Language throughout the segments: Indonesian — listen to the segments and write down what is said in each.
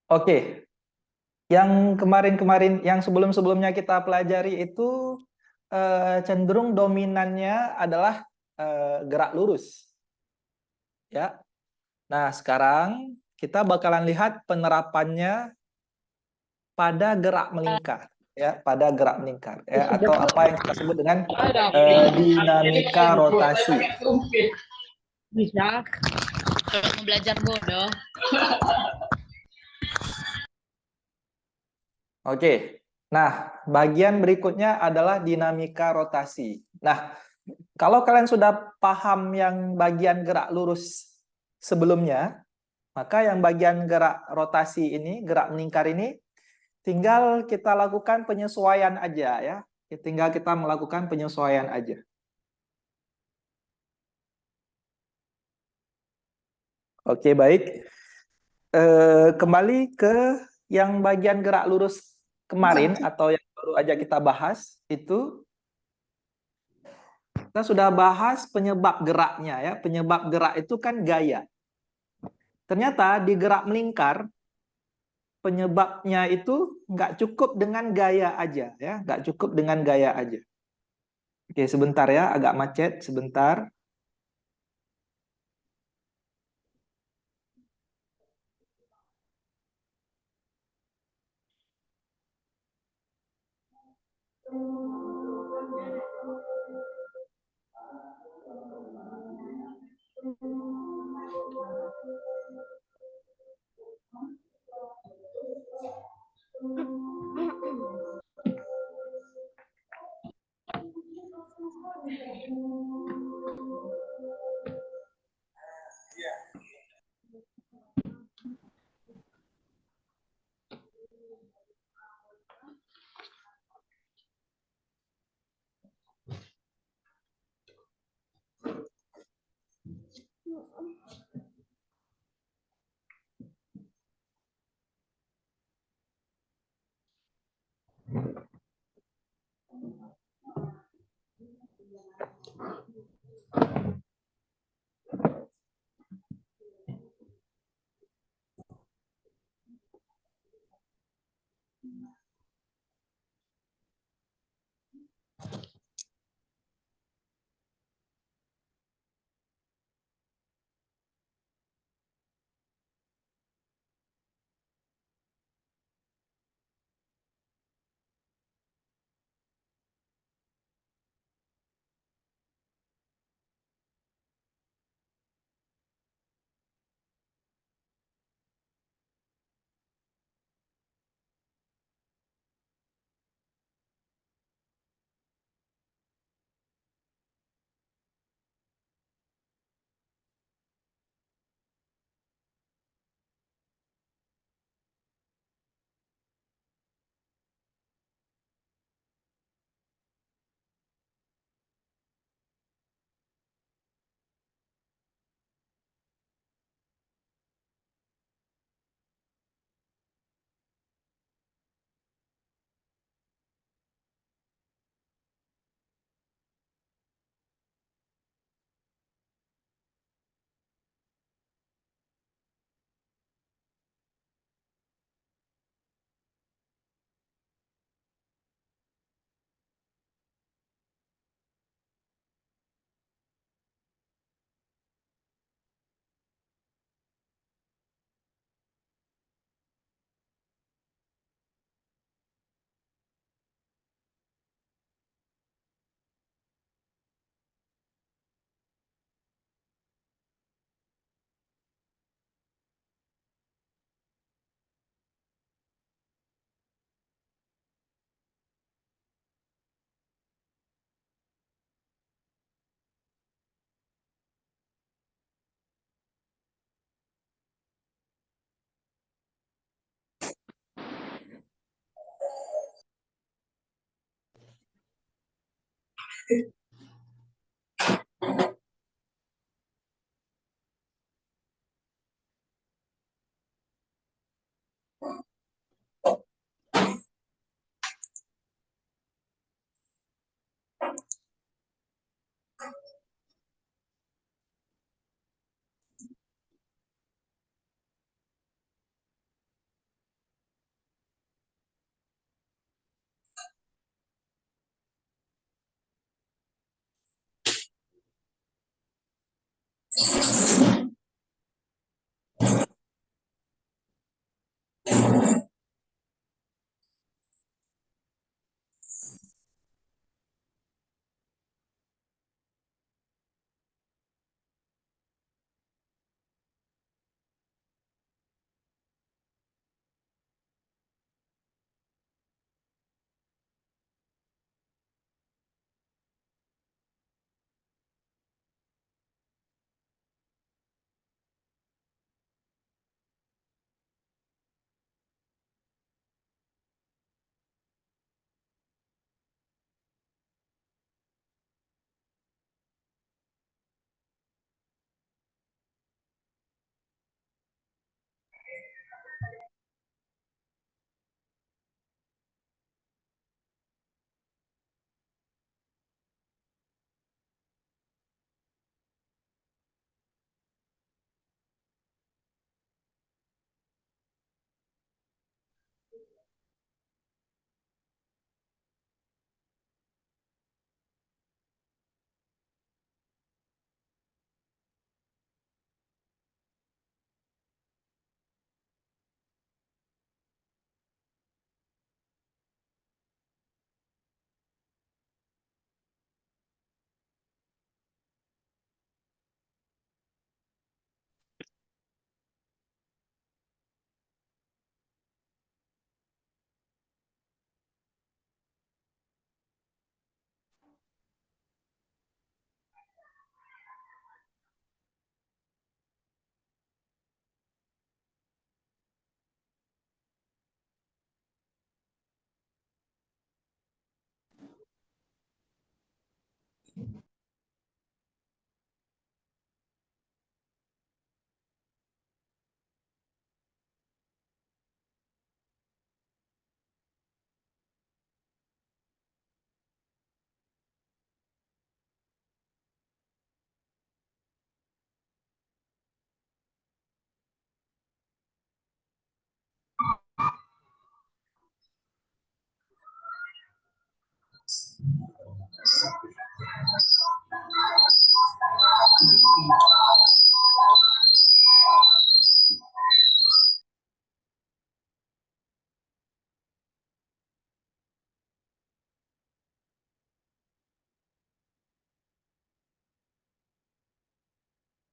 Oke, yang kemarin-kemarin, yang sebelum-sebelumnya kita pelajari itu cenderung dominannya adalah gerak lurus, ya. Nah, sekarang kita bakalan lihat penerapannya pada gerak melingkar, ya, pada gerak melingkar, ya, atau apa yang kita sebut dengan dinamika rotasi. Bisa. Kalau mau belajar bodoh. Oke. Nah, bagian berikutnya adalah dinamika rotasi. Nah, kalau kalian sudah paham yang bagian gerak lurus sebelumnya, maka yang bagian gerak rotasi ini, gerak melingkar ini, tinggal kita lakukan penyesuaian aja ya. Tinggal kita melakukan penyesuaian aja. Oke, baik. Kembali ke yang bagian gerak lurus kemarin atau yang baru aja kita bahas, itu kita sudah bahas penyebab geraknya ya. Penyebab gerak itu kan gaya. Ternyata di gerak melingkar penyebabnya itu nggak cukup dengan gaya aja ya, nggak cukup dengan gaya aja. Oke, sebentar ya, agak macet sebentar.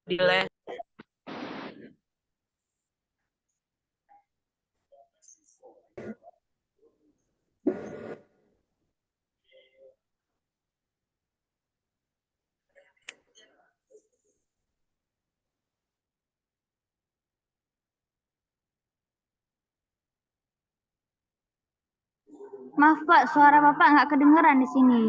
Di les. Maaf Pak, suara Bapak nggak kedengeran di sini.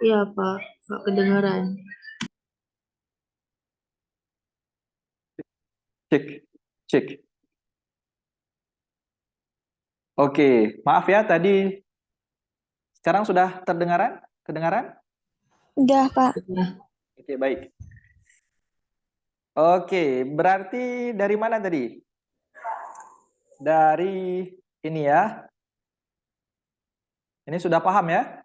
Iya, Pak. Nggak kedengeran. Cek, cek. Oke, maaf ya tadi. Sekarang sudah terdengaran? Kedengaran? Udah Pak. Oke, baik. Oke, berarti dari mana tadi? Dari ini ya. Ini sudah paham ya?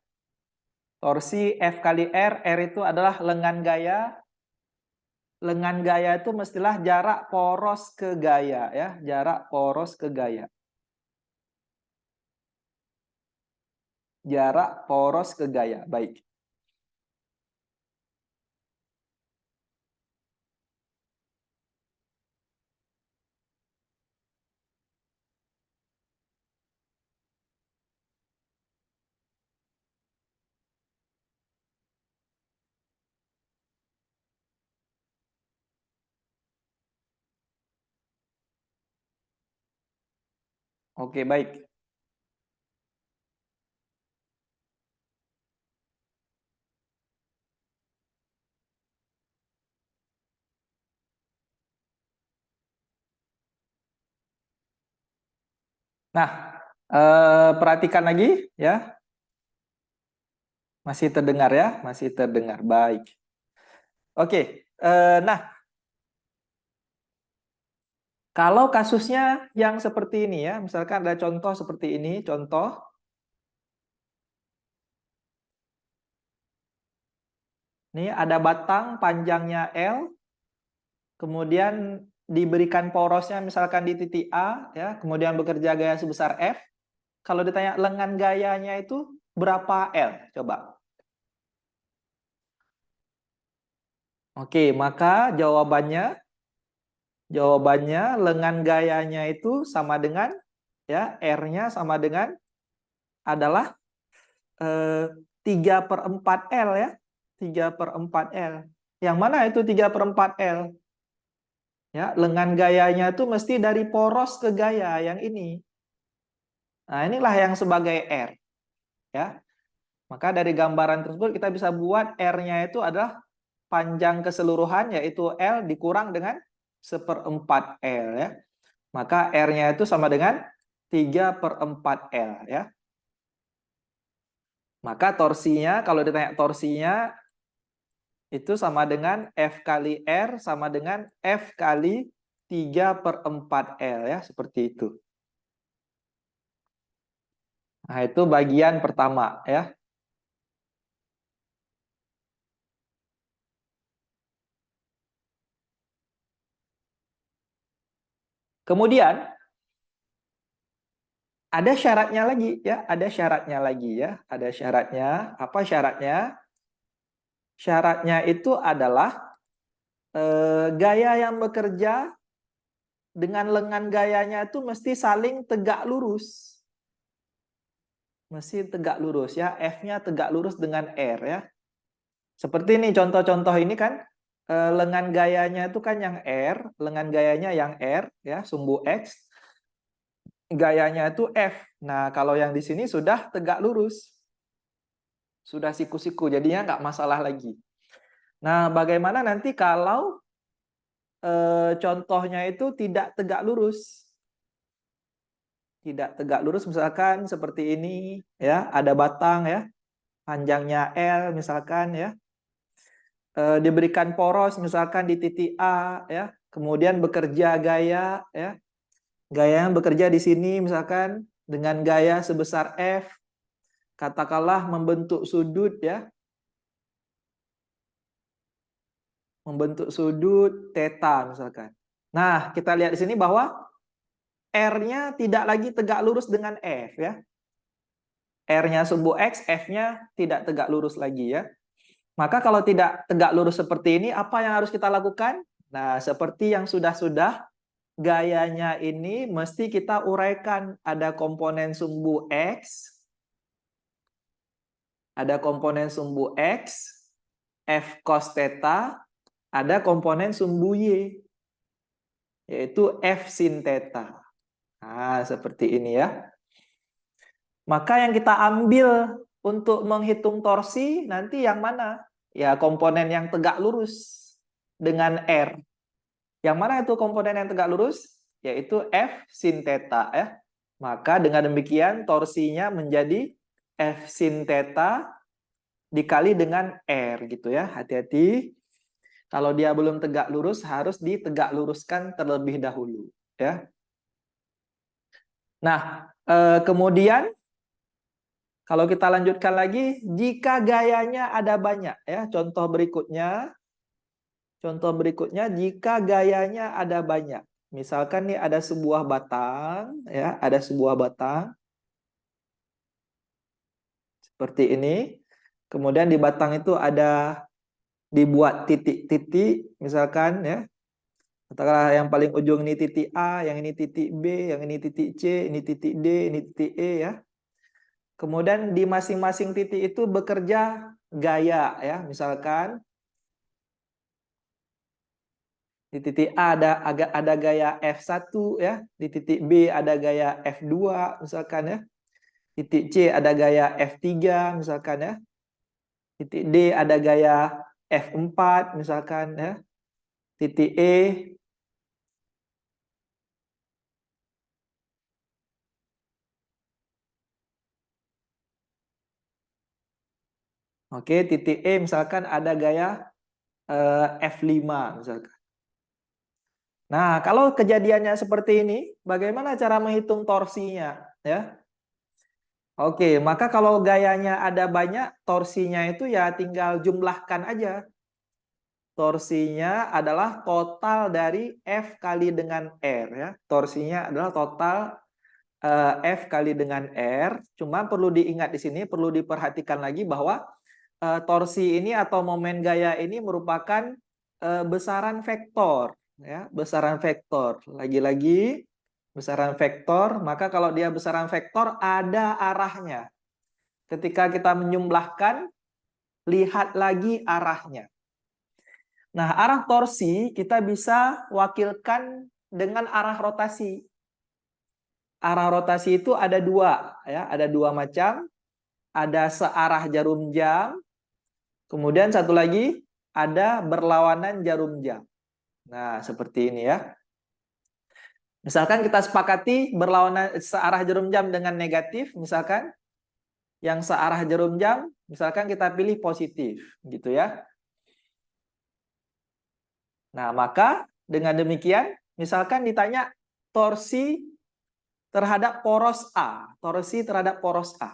Torsi F kali R itu adalah lengan gaya. Lengan gaya itu mestilah jarak poros ke gaya ya, jarak poros ke gaya. Jarak poros ke gaya, baik. Oke, baik. Nah, perhatikan lagi ya. Masih terdengar ya, masih terdengar. Baik. Oke, nah kalau kasusnya yang seperti ini ya, misalkan ada contoh seperti ini, contoh. Ini ada batang panjangnya L, kemudian diberikan porosnya misalkan di titik A, ya, kemudian bekerja gaya sebesar F. Kalau ditanya lengan gayanya itu berapa L? Coba. Oke, maka jawabannya lengan gayanya itu sama dengan ya R-nya sama dengan adalah 3/4 L ya. 3/4 L. Yang mana itu 3/4 L? Ya, lengan gayanya itu mesti dari poros ke gaya yang ini. Nah, inilah yang sebagai R. Ya. Maka dari gambaran tersebut kita bisa buat R-nya itu adalah panjang keseluruhan yaitu L dikurang dengan 1/4 L ya. Maka R-nya itu sama dengan 3/4 L ya. Maka torsinya, kalau ditanya torsinya, itu sama dengan F kali R sama dengan F kali 3/4 L ya, seperti itu. Nah, itu bagian pertama ya. Kemudian ada syaratnya lagi ya, ada syaratnya lagi ya, ada syaratnya. Apa syaratnya? Syaratnya itu adalah gaya yang bekerja dengan lengan gayanya itu mesti saling tegak lurus. Mesti tegak lurus ya, F-nya tegak lurus dengan R ya. Seperti ini contoh-contoh ini kan, lengan gayanya itu kan yang R, lengan gayanya yang R, ya, sumbu X, gayanya itu F. Nah, kalau yang di sini sudah tegak lurus, sudah siku-siku, jadinya nggak masalah lagi. Nah, bagaimana nanti kalau contohnya itu tidak tegak lurus? Tidak tegak lurus, misalkan seperti ini, ya, ada batang, ya, panjangnya L, misalkan, ya. Diberikan poros misalkan di titik A, ya, kemudian bekerja gaya, ya, gaya yang bekerja di sini misalkan dengan gaya sebesar F, katakanlah membentuk sudut, ya, membentuk sudut theta misalkan. Nah, kita lihat di sini bahwa R-nya tidak lagi tegak lurus dengan F, ya. R-nya sumbu X, F-nya tidak tegak lurus lagi, ya. Maka kalau tidak tegak lurus seperti ini, apa yang harus kita lakukan? Nah, seperti yang sudah-sudah, gayanya ini mesti kita uraikan. Ada komponen sumbu X, ada komponen sumbu X, F cos theta, ada komponen sumbu Y, yaitu F sin theta. Nah, seperti ini, ya. Maka yang kita ambil untuk menghitung torsi, nanti yang mana? Ya, komponen yang tegak lurus dengan R. Yang mana itu komponen yang tegak lurus? Yaitu F sin theta, ya. Maka dengan demikian torsinya menjadi F sin theta dikali dengan R, gitu, ya. Hati-hati. Kalau dia belum tegak lurus harus ditegak luruskan terlebih dahulu, ya. Nah, kemudian kalau kita lanjutkan lagi, jika gayanya ada banyak, ya, contoh berikutnya, jika gayanya ada banyak, misalkan nih ada sebuah batang, ya, ada sebuah batang seperti ini, kemudian di batang itu ada dibuat titik-titik, misalkan, ya, katakanlah yang paling ujung ini titik A, yang ini titik B, yang ini titik C, ini titik D, ini titik E, ya. Kemudian di masing-masing titik itu bekerja gaya, ya. Misalkan di titik A ada gaya F1, ya. Di titik B ada gaya F2 misalkan, ya. Titik C ada gaya F3 misalkan, ya. Titik D ada gaya F4 misalkan, ya. Titik E Oke, titik E misalkan ada gaya F5 misalkan. Nah, kalau kejadiannya seperti ini, bagaimana cara menghitung torsinya, ya? Oke, maka kalau gayanya ada banyak, torsinya itu ya tinggal jumlahkan aja. Torsinya adalah total dari F kali dengan R, ya. Torsinya adalah total F kali dengan R. Cuma perlu diingat di sini, perlu diperhatikan lagi bahwa torsi ini atau momen gaya ini merupakan besaran vektor, ya, besaran vektor. Lagi-lagi besaran vektor, maka kalau dia besaran vektor ada arahnya. Ketika kita menjumlahkan, lihat lagi arahnya. Nah, arah torsi kita bisa wakilkan dengan arah rotasi. Arah rotasi itu ada dua, ya, ada dua macam. Ada searah jarum jam, kemudian satu lagi ada berlawanan jarum jam. Nah, seperti ini, ya. Misalkan kita sepakati berlawanan searah jarum jam dengan negatif, misalkan yang searah jarum jam, misalkan kita pilih positif, gitu, ya. Nah, maka dengan demikian, misalkan ditanya torsi terhadap poros A, torsi terhadap poros A.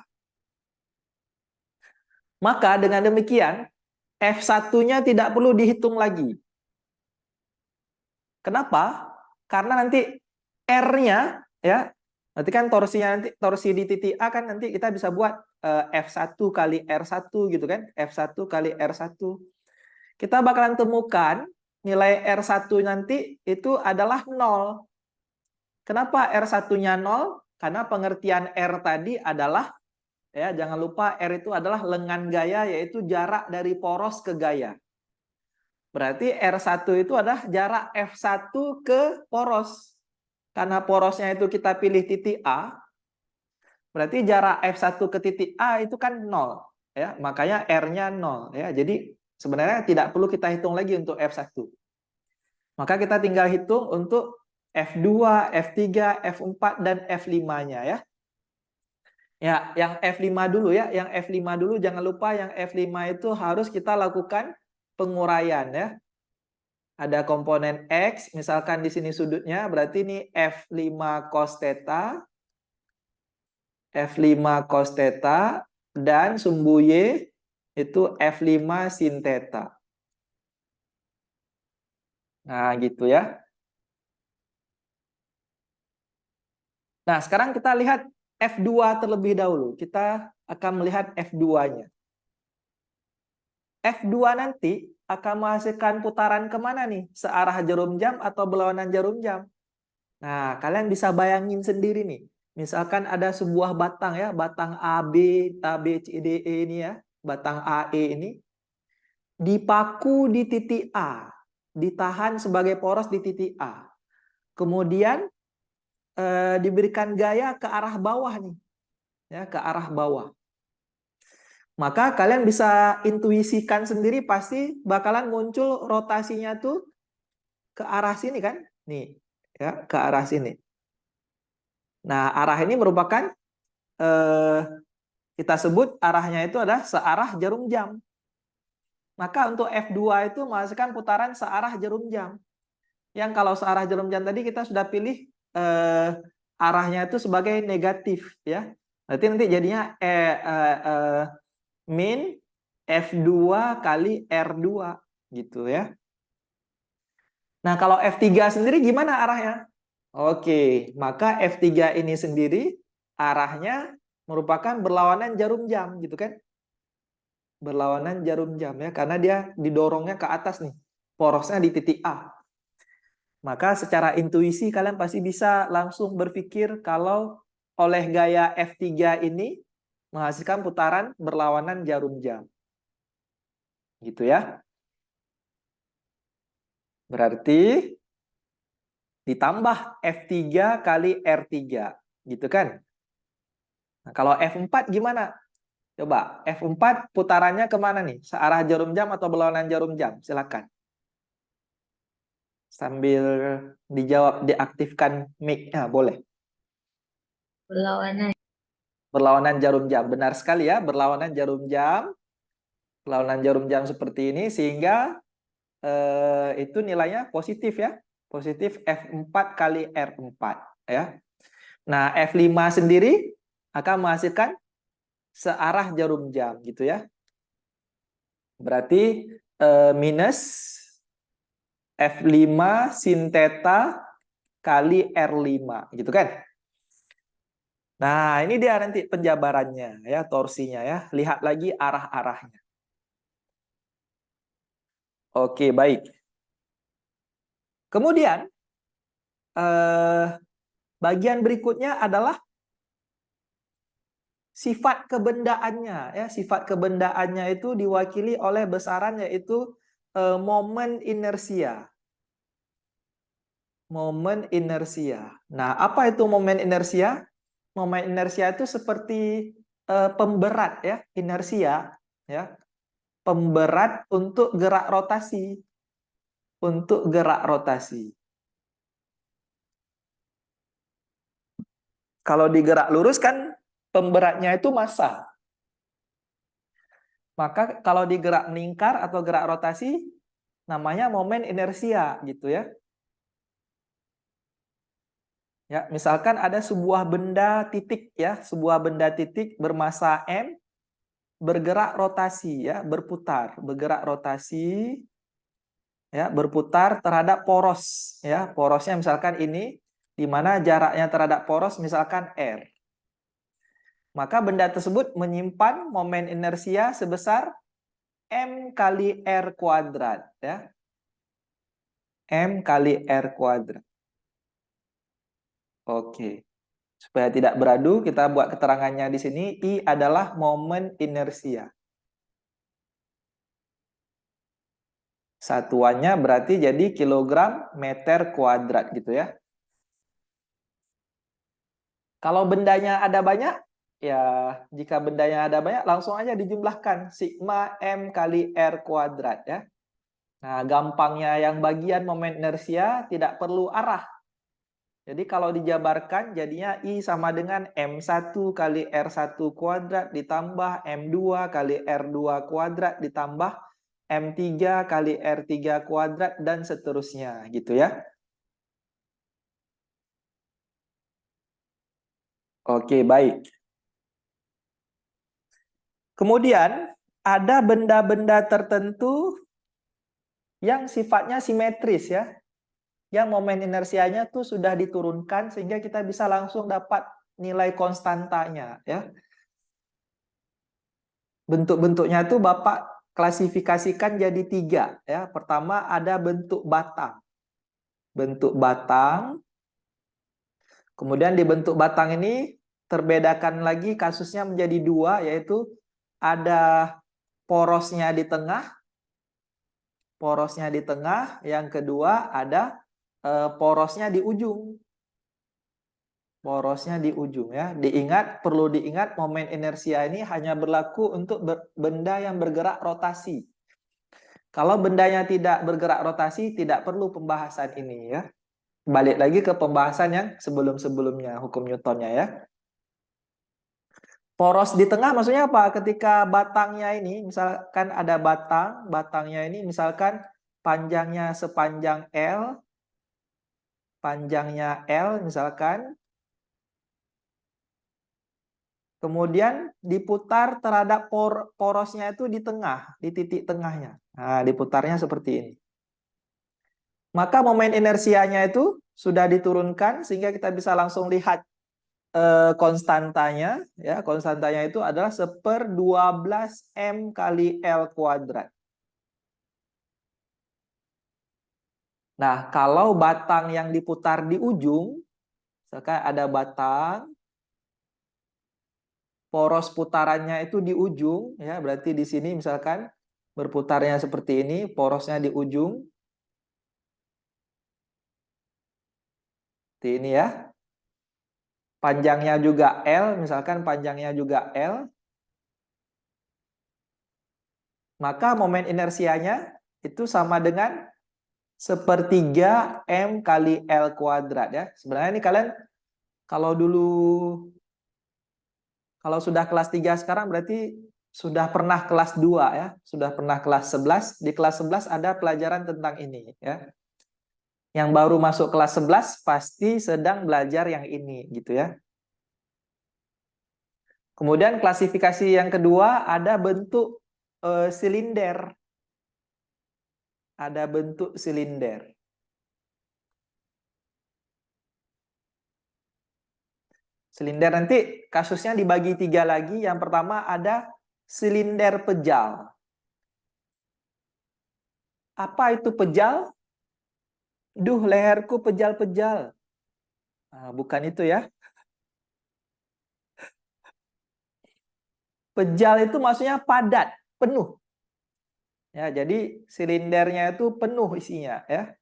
Maka dengan demikian, F1-nya tidak perlu dihitung lagi. Kenapa? Karena nanti R-nya, ya, nanti kan torsinya, nanti torsi di titik A kan nanti kita bisa buat F1 kali R1 gitu kan, F1 kali R1. Kita bakalan temukan nilai R1 nanti itu adalah 0. Kenapa R1-nya 0? Karena pengertian R tadi adalah, ya, jangan lupa R itu adalah lengan gaya, yaitu jarak dari poros ke gaya. Berarti R1 itu adalah jarak F1 ke poros. Karena porosnya itu kita pilih titik A, berarti jarak F1 ke titik A itu kan 0. Ya, makanya R-nya 0. Ya. Jadi sebenarnya tidak perlu kita hitung lagi untuk F1. Maka kita tinggal hitung untuk F2, F3, F4, dan F5-nya ya. Ya, yang F5 dulu ya, yang F5 dulu jangan lupa yang F5 itu harus kita lakukan penguraian ya. Ada komponen X, misalkan di sini sudutnya, berarti ini F5 cos theta, F5 cos theta, dan sumbu Y itu F5 sin theta. Nah, gitu ya. Nah, sekarang kita lihat F2 terlebih dahulu. Kita akan melihat F2-nya. F2 nanti akan menghasilkan putaran kemana nih? Searah jarum jam atau berlawanan jarum jam? Nah, kalian bisa bayangin sendiri nih. Misalkan ada sebuah batang ya, batang AB, C, D, E ini ya, batang AE ini. Dipaku di titik A. Ditahan sebagai poros di titik A. Kemudian diberikan gaya ke arah bawah nih. Ya, ke arah bawah. Maka kalian bisa intuisikan sendiri pasti bakalan muncul rotasinya tuh ke arah sini kan? Nih, ya, ke arah sini. Nah, arah ini merupakan kita sebut arahnya itu adalah searah jarum jam. Maka untuk F2 itu menghasilkan putaran searah jarum jam. Yang kalau searah jarum jam tadi kita sudah pilih arahnya itu sebagai negatif ya. Berarti nanti jadinya min F2 kali R2 gitu ya. Nah, kalau F3 sendiri gimana arahnya? Oke, maka F3 ini sendiri arahnya merupakan berlawanan jarum jam gitu kan? Berlawanan jarum jam ya, karena dia didorongnya ke atas nih. Porosnya di titik A. Maka secara intuisi kalian pasti bisa langsung berpikir kalau oleh gaya F3 ini menghasilkan putaran berlawanan jarum jam. Gitu ya. Berarti ditambah F3 kali R3. Gitu kan. Nah, kalau F4 gimana? Coba, F4 putarannya kemana nih? Searah jarum jam atau berlawanan jarum jam? Silakan. Sambil dijawab, diaktifkan mic-nya, boleh. Berlawanan. Berlawanan jarum jam. Benar sekali ya, berlawanan jarum jam. Berlawanan jarum jam seperti ini, sehingga itu nilainya positif ya. Positif F4 kali R4. Ya. Nah, F5 sendiri akan menghasilkan searah jarum jam gitu ya. Berarti minus F5 sin theta kali R5 gitu kan. Nah, ini dia nanti penjabarannya ya, torsinya ya. Lihat lagi arah-arahnya. Oke, baik. Kemudian bagian berikutnya adalah sifat kebendaannya ya. Sifat kebendaannya itu diwakili oleh besaran yaitu momen inersia. Momen inersia. Nah, apa itu momen inersia? Momen inersia itu seperti pemberat ya, inersia ya. Pemberat untuk gerak rotasi. Untuk gerak rotasi. Kalau digerak lurus kan pemberatnya itu massa. Maka kalau digerak melingkar atau gerak rotasi namanya momen inersia gitu ya. Ya, misalkan ada sebuah benda titik ya, sebuah benda titik bermassa m bergerak rotasi ya, berputar, bergerak rotasi ya, berputar terhadap poros ya. Porosnya misalkan ini, di mana jaraknya terhadap poros misalkan r. Maka benda tersebut menyimpan momen inersia sebesar m kali r kuadrat ya. M kali r kuadrat. Oke. Supaya tidak beradu, kita buat keterangannya di sini. I adalah momen inersia. Satuannya berarti jadi kilogram meter kuadrat gitu ya. Kalau bendanya ada banyak, ya jika bendanya ada banyak langsung aja dijumlahkan sigma M kali R kuadrat ya. Nah, gampangnya yang bagian momen inersia tidak perlu arah. Jadi kalau dijabarkan jadinya I sama dengan M1 kali R1 kuadrat ditambah M2 kali R2 kuadrat ditambah M3 kali R3 kuadrat dan seterusnya gitu ya. Oke, baik. Kemudian ada benda-benda tertentu yang sifatnya simetris ya. Yang momen inersianya tuh sudah diturunkan sehingga kita bisa langsung dapat nilai konstantanya ya. Bentuk-bentuknya tuh Bapak klasifikasikan jadi 3 ya. Pertama ada bentuk batang. Bentuk batang. Kemudian di bentuk batang ini terbedakan lagi kasusnya menjadi 2, yaitu ada porosnya di tengah. Porosnya di tengah, yang kedua ada porosnya di ujung. Porosnya di ujung ya. Perlu diingat momen inersia ini hanya berlaku untuk benda yang bergerak rotasi. Kalau bendanya tidak bergerak rotasi, tidak perlu pembahasan ini ya. Balik lagi ke pembahasan yang sebelum-sebelumnya, hukum Newtonnya ya. Poros di tengah maksudnya apa? Ketika batangnya ini, misalkan ada batangnya ini misalkan panjangnya sepanjang L, panjangnya L misalkan, kemudian diputar terhadap porosnya itu di tengah, di titik tengahnya. Nah, diputarnya seperti ini. Maka momen inersianya itu sudah diturunkan sehingga kita bisa langsung lihat konstantanya. Ya, konstantanya itu adalah 1/12 M kali L kuadrat. Nah, kalau batang yang diputar di ujung, misalkan ada batang, poros putarannya itu di ujung, ya berarti di sini misalkan berputarnya seperti ini, porosnya di ujung, seperti ini ya. Panjangnya juga L, misalkan panjangnya juga L, maka momen inersianya itu sama dengan 1/3 M kali L kuadrat ya. Sebenarnya ini kalian kalau sudah kelas 3 sekarang berarti sudah pernah kelas 2 ya, sudah pernah kelas 11. Di kelas 11 ada pelajaran tentang ini ya. Yang baru masuk kelas 11 pasti sedang belajar yang ini gitu ya. Kemudian klasifikasi yang kedua ada bentuk silinder. Ada bentuk silinder. Silinder nanti kasusnya dibagi 3 lagi. Yang pertama ada silinder pejal. Apa itu pejal? Duh, leherku pejal-pejal. Nah, bukan itu ya. Pejal itu maksudnya padat, penuh. Ya, jadi silindernya itu penuh isinya ya.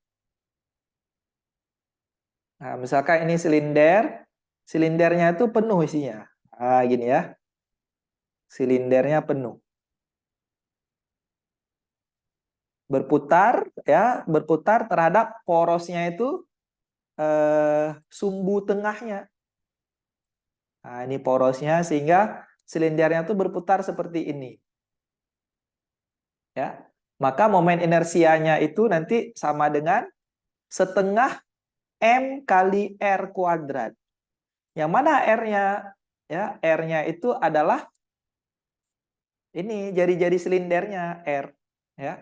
Nah, misalkan ini silindernya itu penuh isinya. Nah, gini ya. Silindernya penuh. Berputar ya, berputar terhadap porosnya itu sumbu tengahnya. Nah, ini porosnya sehingga silindernya itu berputar seperti ini. Ya. Maka momen inersianya itu nanti sama dengan 1/2 M kali R kuadrat. Yang mana R-nya? Ya, R-nya itu adalah ini jari-jari silindernya R, ya.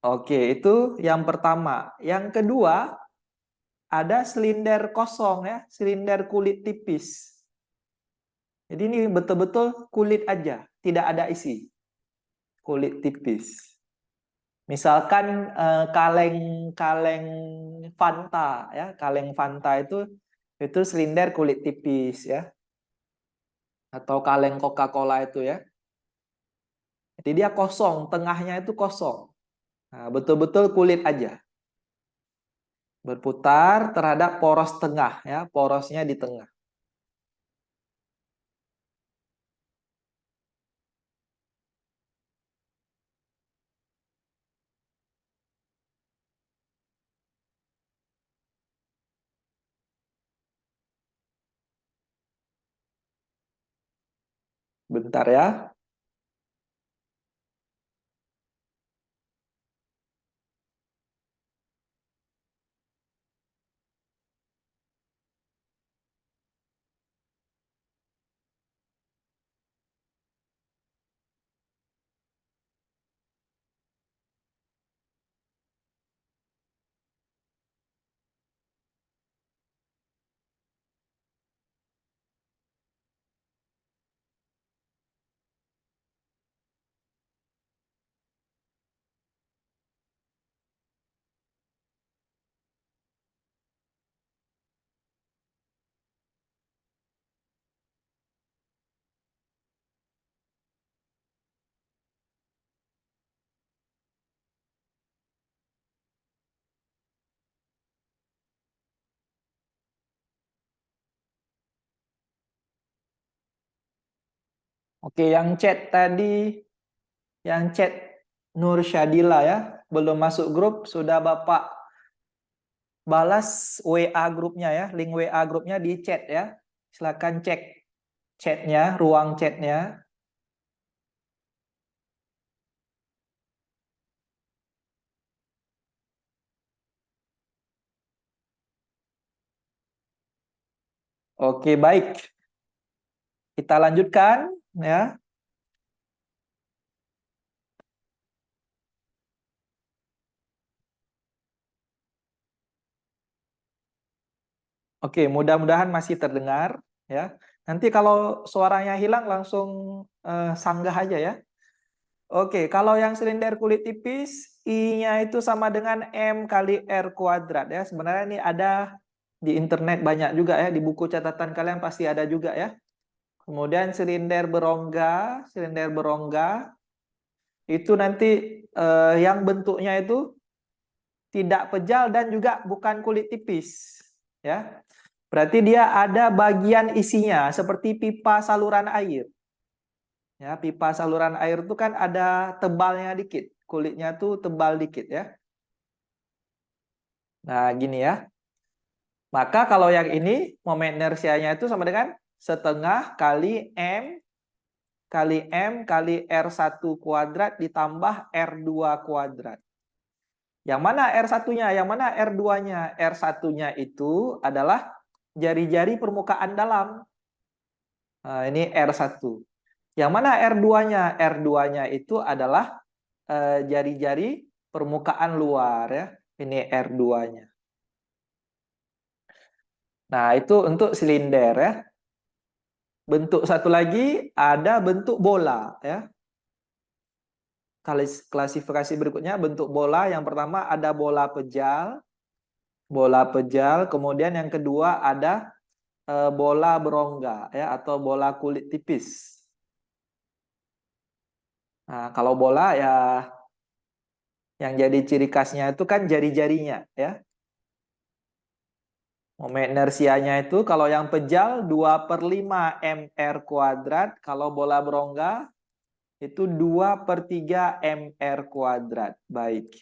Oke, itu yang pertama. Yang kedua, ada silinder kosong ya, silinder kulit tipis. Jadi ini betul-betul kulit aja, tidak ada isi. Kulit tipis. Misalkan kaleng Fanta ya, kaleng Fanta itu silinder kulit tipis ya. Atau kaleng Coca-Cola itu ya. Jadi dia kosong, tengahnya itu kosong. Nah, betul-betul kulit aja. Berputar terhadap poros tengah ya, porosnya di tengah. Bentar ya. Oke, yang chat tadi, yang chat Nur Syadila ya, belum masuk grup, sudah Bapak balas WA grupnya ya, link WA grupnya di chat ya. Silakan cek chatnya, ruang chatnya. Oke, baik. Kita lanjutkan ya. Oke, mudah-mudahan masih terdengar ya. Nanti kalau suaranya hilang langsung sanggah aja ya. Oke, kalau yang silinder kulit tipis, I-nya itu sama dengan M kali R kuadrat ya. Sebenarnya ini ada di internet banyak juga ya, di buku catatan kalian pasti ada juga ya. Kemudian silinder berongga itu nanti yang bentuknya itu tidak pejal dan juga bukan kulit tipis ya. Berarti dia ada bagian isinya seperti pipa saluran air. Ya, pipa saluran air itu kan ada tebalnya dikit, kulitnya tuh tebal dikit ya. Nah, gini ya. Maka kalau yang ini momen inersianya itu sama dengan setengah kali M kali R1 kuadrat ditambah R2 kuadrat. Yang mana R1-nya? Yang mana R2-nya? R1-nya itu adalah jari-jari permukaan dalam. Nah, ini R1. Yang mana R2-nya? R2-nya itu adalah jari-jari permukaan luar ya. Ini R2-nya. Nah, itu untuk silinder ya. Bentuk satu lagi ada bentuk bola ya. Klasifikasi berikutnya bentuk bola. Yang pertama ada bola pejal. Kemudian yang kedua ada bola berongga ya atau bola kulit tipis. Nah, kalau bola ya yang jadi ciri khasnya itu kan jari-jarinya ya. Momen inersianya itu kalau yang pejal 2/5 mr kuadrat, kalau bola berongga itu 2/3 mr kuadrat. Baik.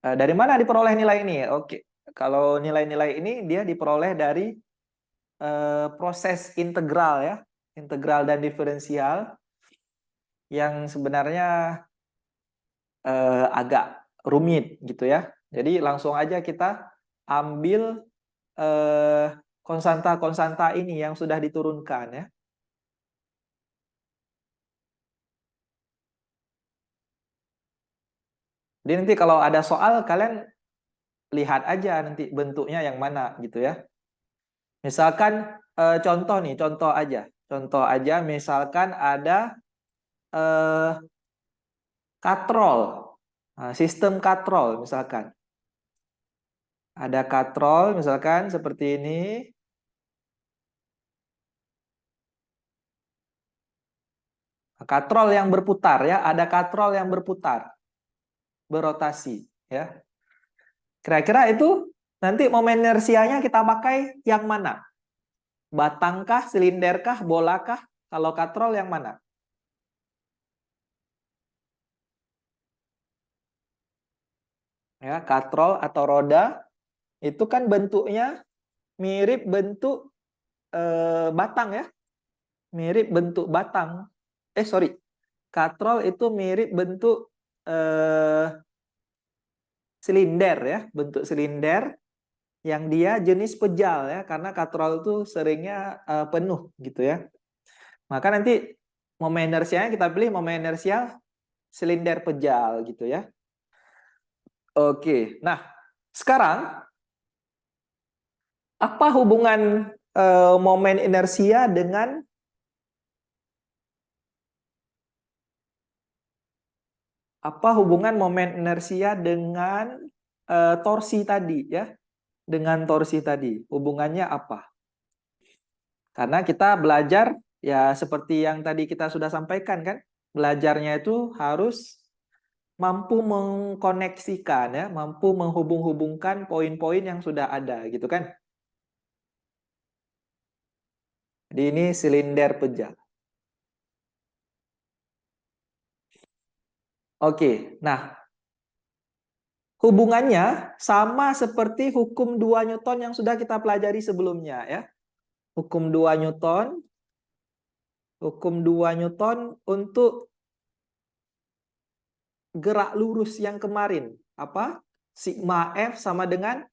Dari mana diperoleh nilai ini? Oke, kalau nilai-nilai ini dia diperoleh dari proses integral ya, integral dan diferensial yang sebenarnya agak rumit gitu ya. Jadi langsung aja kita ambil konstanta-konstanta ini yang sudah diturunkan ya. Jadi nanti kalau ada soal kalian lihat aja nanti bentuknya yang mana gitu ya. Misalkan contoh nih, contoh aja. Contoh aja misalkan ada katrol. Nah, sistem katrol misalkan. Ada katrol misalkan seperti ini. Katrol yang berputar ya, ada katrol yang berputar, berotasi ya. Kira-kira itu nanti momen inersianya kita pakai yang mana? Batangkah, silinderkah, bolakah? Kalau katrol yang mana? Ya, katrol atau roda itu kan bentuknya mirip bentuk batang ya. Mirip bentuk batang. Sorry. Katrol itu mirip bentuk silinder ya, bentuk silinder yang dia jenis pejal ya, karena katrol itu seringnya penuh gitu ya. Maka nanti momen inersianya kita pilih momen inersial silinder pejal gitu ya. Oke, nah sekarang apa hubungan momen inersia dengan torsi tadi ya? Dengan torsi tadi, hubungannya apa? Karena kita belajar ya seperti yang tadi kita sudah sampaikan kan, belajarnya itu harus mampu mengkoneksikan ya, mampu menghubung-hubungkan poin-poin yang sudah ada gitu kan. Jadi ini silinder pejal. Oke, nah hubungannya sama seperti hukum 2 Newton yang sudah kita pelajari sebelumnya ya. Hukum 2 Newton. Hukum 2 Newton untuk gerak lurus yang kemarin. Apa? Sigma F sama dengan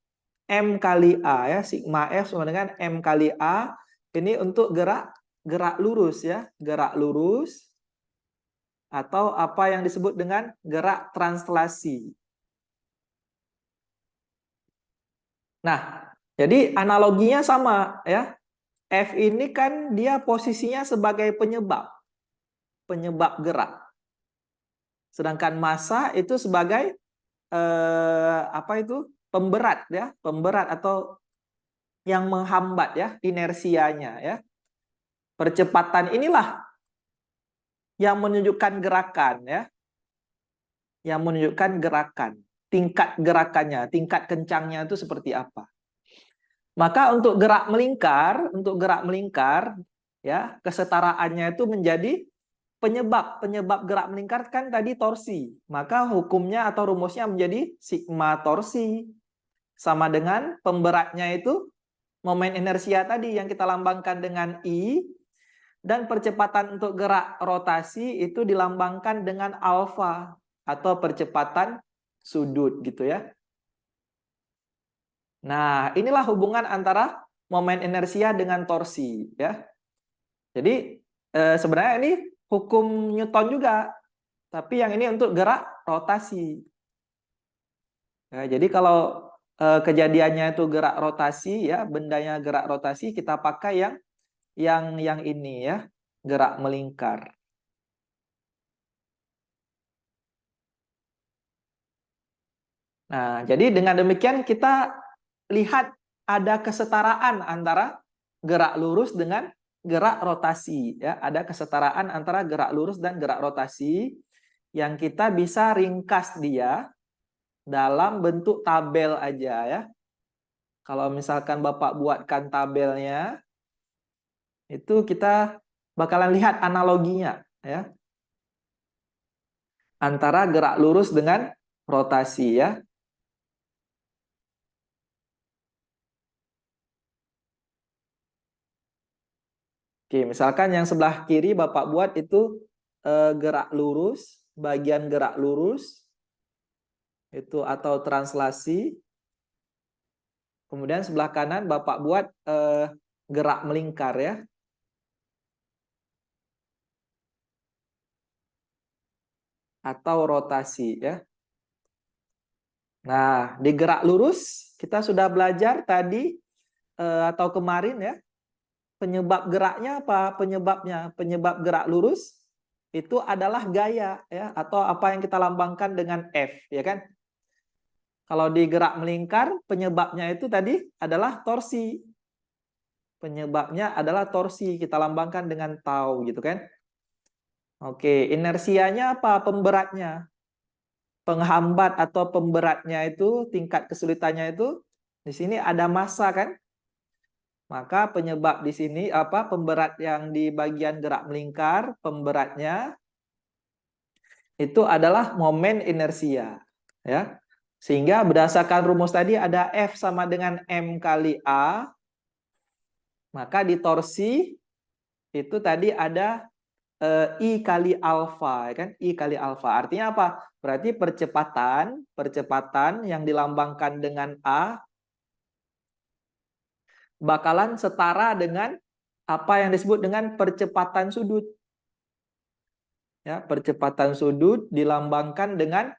M kali A ya. Sigma F sama dengan M kali A. Ini untuk gerak lurus ya. Gerak lurus atau apa yang disebut dengan gerak translasi. Nah, jadi analoginya sama ya. F ini kan dia posisinya sebagai penyebab gerak. Sedangkan massa itu sebagai pemberat ya, pemberat atau yang menghambat ya, inersianya ya. Percepatan inilah yang menunjukkan gerakan ya. Yang menunjukkan gerakan, tingkat gerakannya, tingkat kencangnya itu seperti apa. Maka untuk gerak melingkar ya, kesetaraannya itu menjadi penyebab gerak melingkar kan tadi torsi. Maka hukumnya atau rumusnya menjadi sigma torsi sama dengan pemberatnya itu momen inersia tadi yang kita lambangkan dengan I, dan percepatan untuk gerak rotasi itu dilambangkan dengan alfa atau percepatan sudut gitu ya. Nah, inilah hubungan antara momen inersia dengan torsi ya. Jadi sebenarnya ini hukum Newton juga, tapi yang ini untuk gerak rotasi. Ya, jadi kalau kejadiannya itu gerak rotasi ya, bendanya gerak rotasi, kita pakai yang ini ya, gerak melingkar. Nah, jadi dengan demikian kita lihat ada kesetaraan antara gerak lurus dengan gerak rotasi ya, ada kesetaraan antara gerak lurus dan gerak rotasi yang kita bisa ringkas dia dalam bentuk tabel aja ya. Kalau misalkan Bapak buatkan tabelnya, itu kita bakalan lihat analoginya ya. Antara gerak lurus dengan rotasi ya. Oke, misalkan yang sebelah kiri Bapak buat itu gerak lurus, bagian gerak lurus itu atau translasi. Kemudian sebelah kanan Bapak buat gerak melingkar ya. Atau rotasi ya. Nah, di gerak lurus kita sudah belajar tadi atau kemarin ya. Penyebab geraknya apa? Penyebab gerak lurus itu adalah gaya ya, atau apa yang kita lambangkan dengan F ya kan. Kalau di gerak melingkar penyebabnya itu tadi adalah torsi. Penyebabnya adalah torsi, kita lambangkan dengan tau gitu kan. Oke, inersianya apa? Pemberatnya. Penghambat atau pemberatnya itu, tingkat kesulitannya itu, di sini ada massa kan? Maka penyebab di sini apa? Pemberat yang di bagian gerak melingkar, pemberatnya itu adalah momen inersia, ya. Sehingga berdasarkan rumus tadi ada F sama dengan M kali A, maka di torsi itu tadi ada I kali alfa, kan? I kali alfa. Artinya apa? Berarti percepatan yang dilambangkan dengan A bakalan setara dengan apa yang disebut dengan percepatan sudut. Ya, percepatan sudut dilambangkan dengan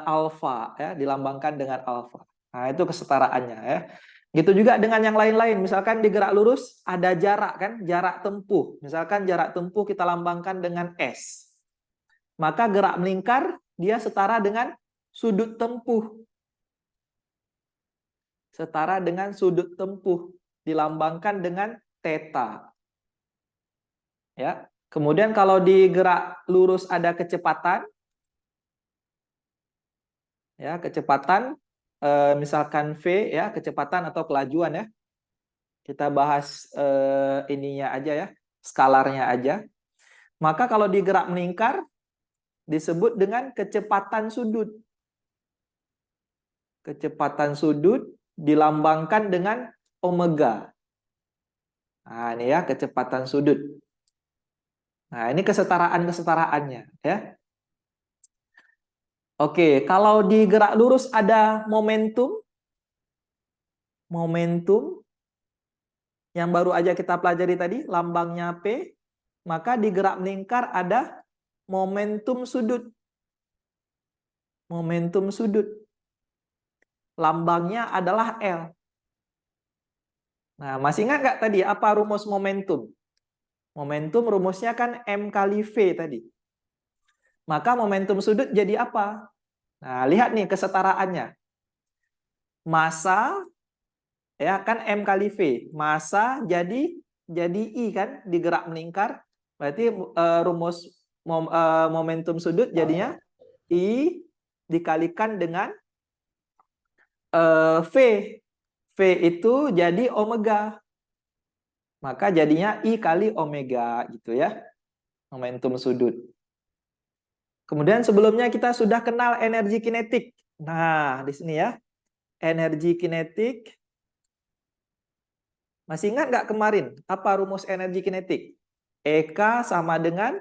alfa, ya, dilambangkan dengan alfa. Nah, itu kesetaraannya, ya. Gitu juga dengan yang lain-lain. Misalkan di gerak lurus ada jarak kan, jarak tempuh. Misalkan jarak tempuh kita lambangkan dengan S. Maka gerak melingkar dia setara dengan sudut tempuh. Setara dengan sudut tempuh dilambangkan dengan theta. Ya. Kemudian kalau di gerak lurus ada kecepatan, ya, kecepatan misalkan V, ya, kecepatan atau kelajuan, ya. Kita bahas ininya aja, ya, skalarnya aja. Maka kalau di gerak melingkar disebut dengan kecepatan sudut. Kecepatan sudut dilambangkan dengan omega. Nah, ini ya kecepatan sudut. Nah, ini kesetaraannya, ya. Oke, kalau di gerak lurus ada momentum. Momentum yang baru aja kita pelajari tadi, lambangnya P. Maka di gerak melingkar ada momentum sudut. Momentum sudut. Lambangnya adalah L. Nah, masih ingat nggak tadi apa rumus momentum? Momentum rumusnya kan M kali V tadi. Maka momentum sudut jadi apa? Nah, lihat nih kesetaraannya. Massa, ya kan, M kali V. Massa jadi I kan di gerak melingkar. Berarti rumus momentum sudut jadinya I dikalikan dengan V. V itu jadi omega. Maka jadinya I kali omega gitu, ya. Momentum sudut. Kemudian sebelumnya kita sudah kenal energi kinetik. Nah, di sini ya. Energi kinetik. Masih ingat nggak kemarin? Apa rumus energi kinetik? EK sama dengan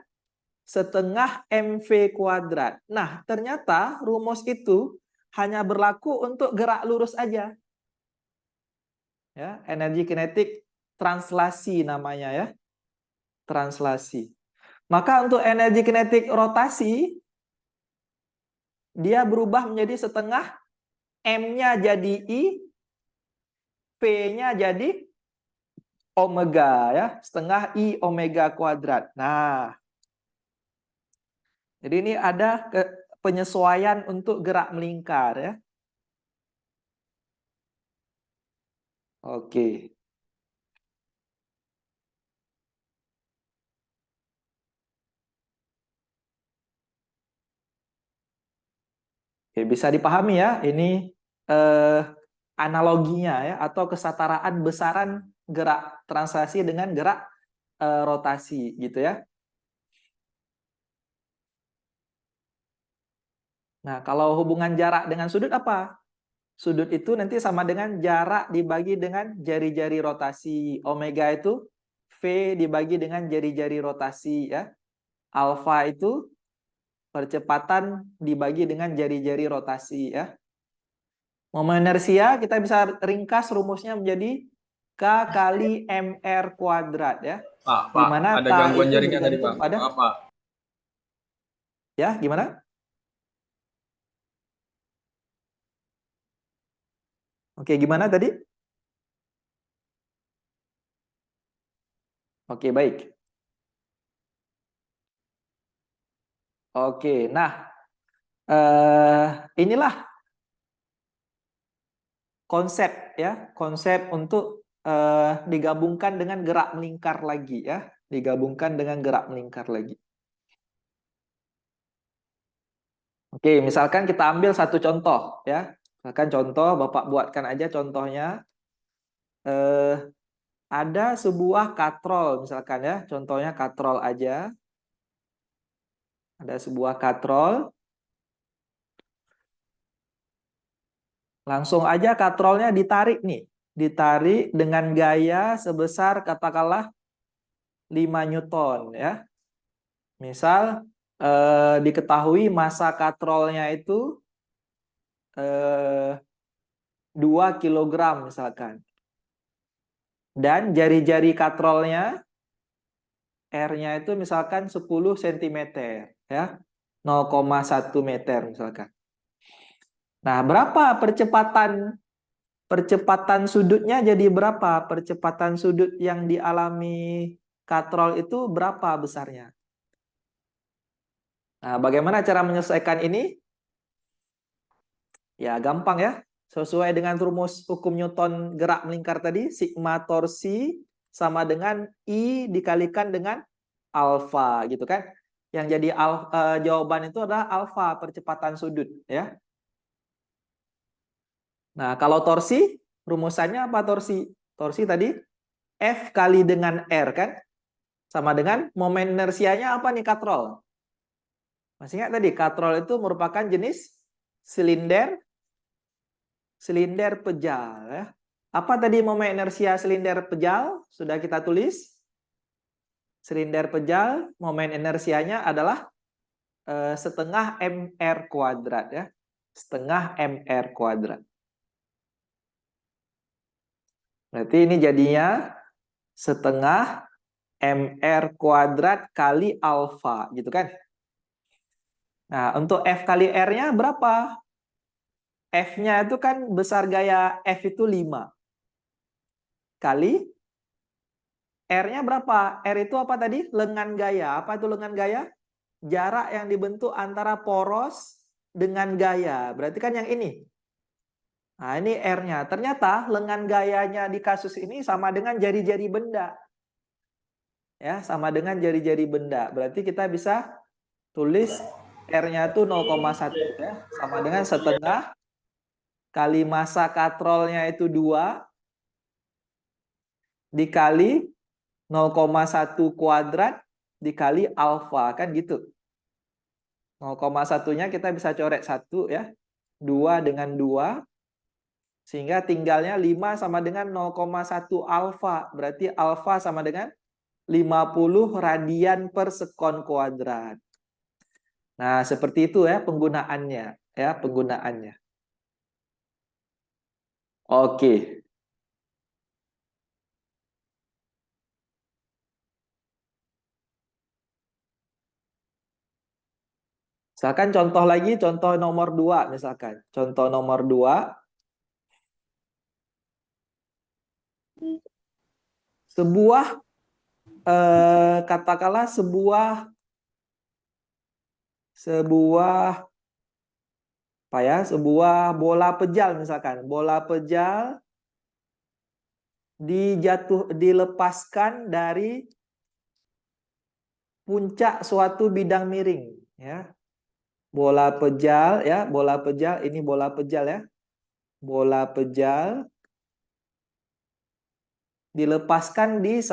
setengah MV kuadrat. Nah, ternyata rumus itu hanya berlaku untuk gerak lurus aja. Ya, energi kinetik translasi namanya, ya. Translasi. Maka untuk energi kinetik rotasi dia berubah menjadi setengah, M-nya jadi I, P-nya jadi omega, ya, setengah I omega kuadrat. Nah, jadi ini ada penyesuaian untuk gerak melingkar, ya. Oke. Oke, bisa dipahami ya, ini analoginya, ya, atau kesetaraan besaran gerak translasi dengan gerak rotasi gitu, ya. Nah, kalau hubungan jarak dengan sudut apa? Sudut itu nanti sama dengan jarak dibagi dengan jari-jari rotasi. Omega itu V dibagi dengan jari-jari rotasi, ya. Alfa itu percepatan dibagi dengan jari-jari rotasi, ya. Momen inersia kita bisa ringkas rumusnya menjadi K kali MR kuadrat, ya. Pak, Di mana ada K gangguan itu jaringan tadi, bergantung Pak. pada, Maaf, Pak. ya, gimana? Oke, gimana tadi? Oke, baik. Oke, nah, inilah konsep, ya, konsep untuk digabungkan dengan gerak melingkar lagi, ya, digabungkan dengan gerak melingkar lagi. Oke, misalkan kita ambil satu contoh ya. Misalkan contoh, Bapak buatkan aja contohnya. Ada sebuah katrol misalkan ya. Contohnya katrol aja. Ada sebuah katrol. Langsung aja katrolnya ditarik nih. Ditarik dengan gaya sebesar katakanlah 5 Newton ya. Misal diketahui masa katrolnya itu 2 kilogram misalkan. Dan jari-jari katrolnya R-nya itu misalkan 10 cm ya. 0,1 meter misalkan. Nah, berapa percepatan sudutnya jadi berapa? Percepatan sudut yang dialami katrol itu berapa besarnya? Nah, bagaimana cara menyelesaikan ini? Ya, gampang ya. Sesuai dengan rumus hukum Newton gerak melingkar tadi, sigma torsi sama dengan I dikalikan dengan alfa gitu kan. Yang jadi jawaban itu adalah alfa, percepatan sudut ya. Nah, kalau torsi, rumusannya apa torsi? Torsi tadi F kali dengan R kan? Sama dengan momen inersianya apa nih katrol? Masih ingat tadi, katrol itu merupakan jenis silinder pejal ya. Apa tadi momen inersia silinder pejal? Sudah kita tulis. Silinder pejal, momen inersianya adalah setengah mr kuadrat ya. Setengah mr kuadrat. Berarti ini jadinya setengah mr kuadrat kali alfa gitu kan. Nah, untuk F kali R-nya berapa? F-nya itu kan besar gaya F itu 5. Kali R-nya berapa? R itu apa tadi? Lengan gaya. Apa itu lengan gaya? Jarak yang dibentuk antara poros dengan gaya. Berarti kan yang ini. Nah, ini R-nya. Ternyata lengan gayanya di kasus ini sama dengan jari-jari benda. Ya, sama dengan jari-jari benda. Berarti kita bisa tulis R-nya itu 0,1 ya. Sama dengan setengah kali massa katrolnya itu 2 dikali 0,1 kuadrat dikali alfa kan gitu. 0,1-nya kita bisa coret 1 ya. 2 dengan 2 sehingga tinggalnya 5 sama dengan 0,1 alfa. Berarti alfa sama dengan 50 radian per sekon kuadrat. Nah, seperti itu ya penggunaannya ya, penggunaannya. Oke. Misalkan contoh lagi, contoh nomor 2 misalkan. Contoh nomor 2. Sebuah katakanlah sebuah apa ya? Sebuah bola pejal misalkan. Bola pejal dilepaskan dari puncak suatu bidang miring ya. Bola pejal ya, bola pejal ini bola pejal ya. Bola pejal dilepaskan dari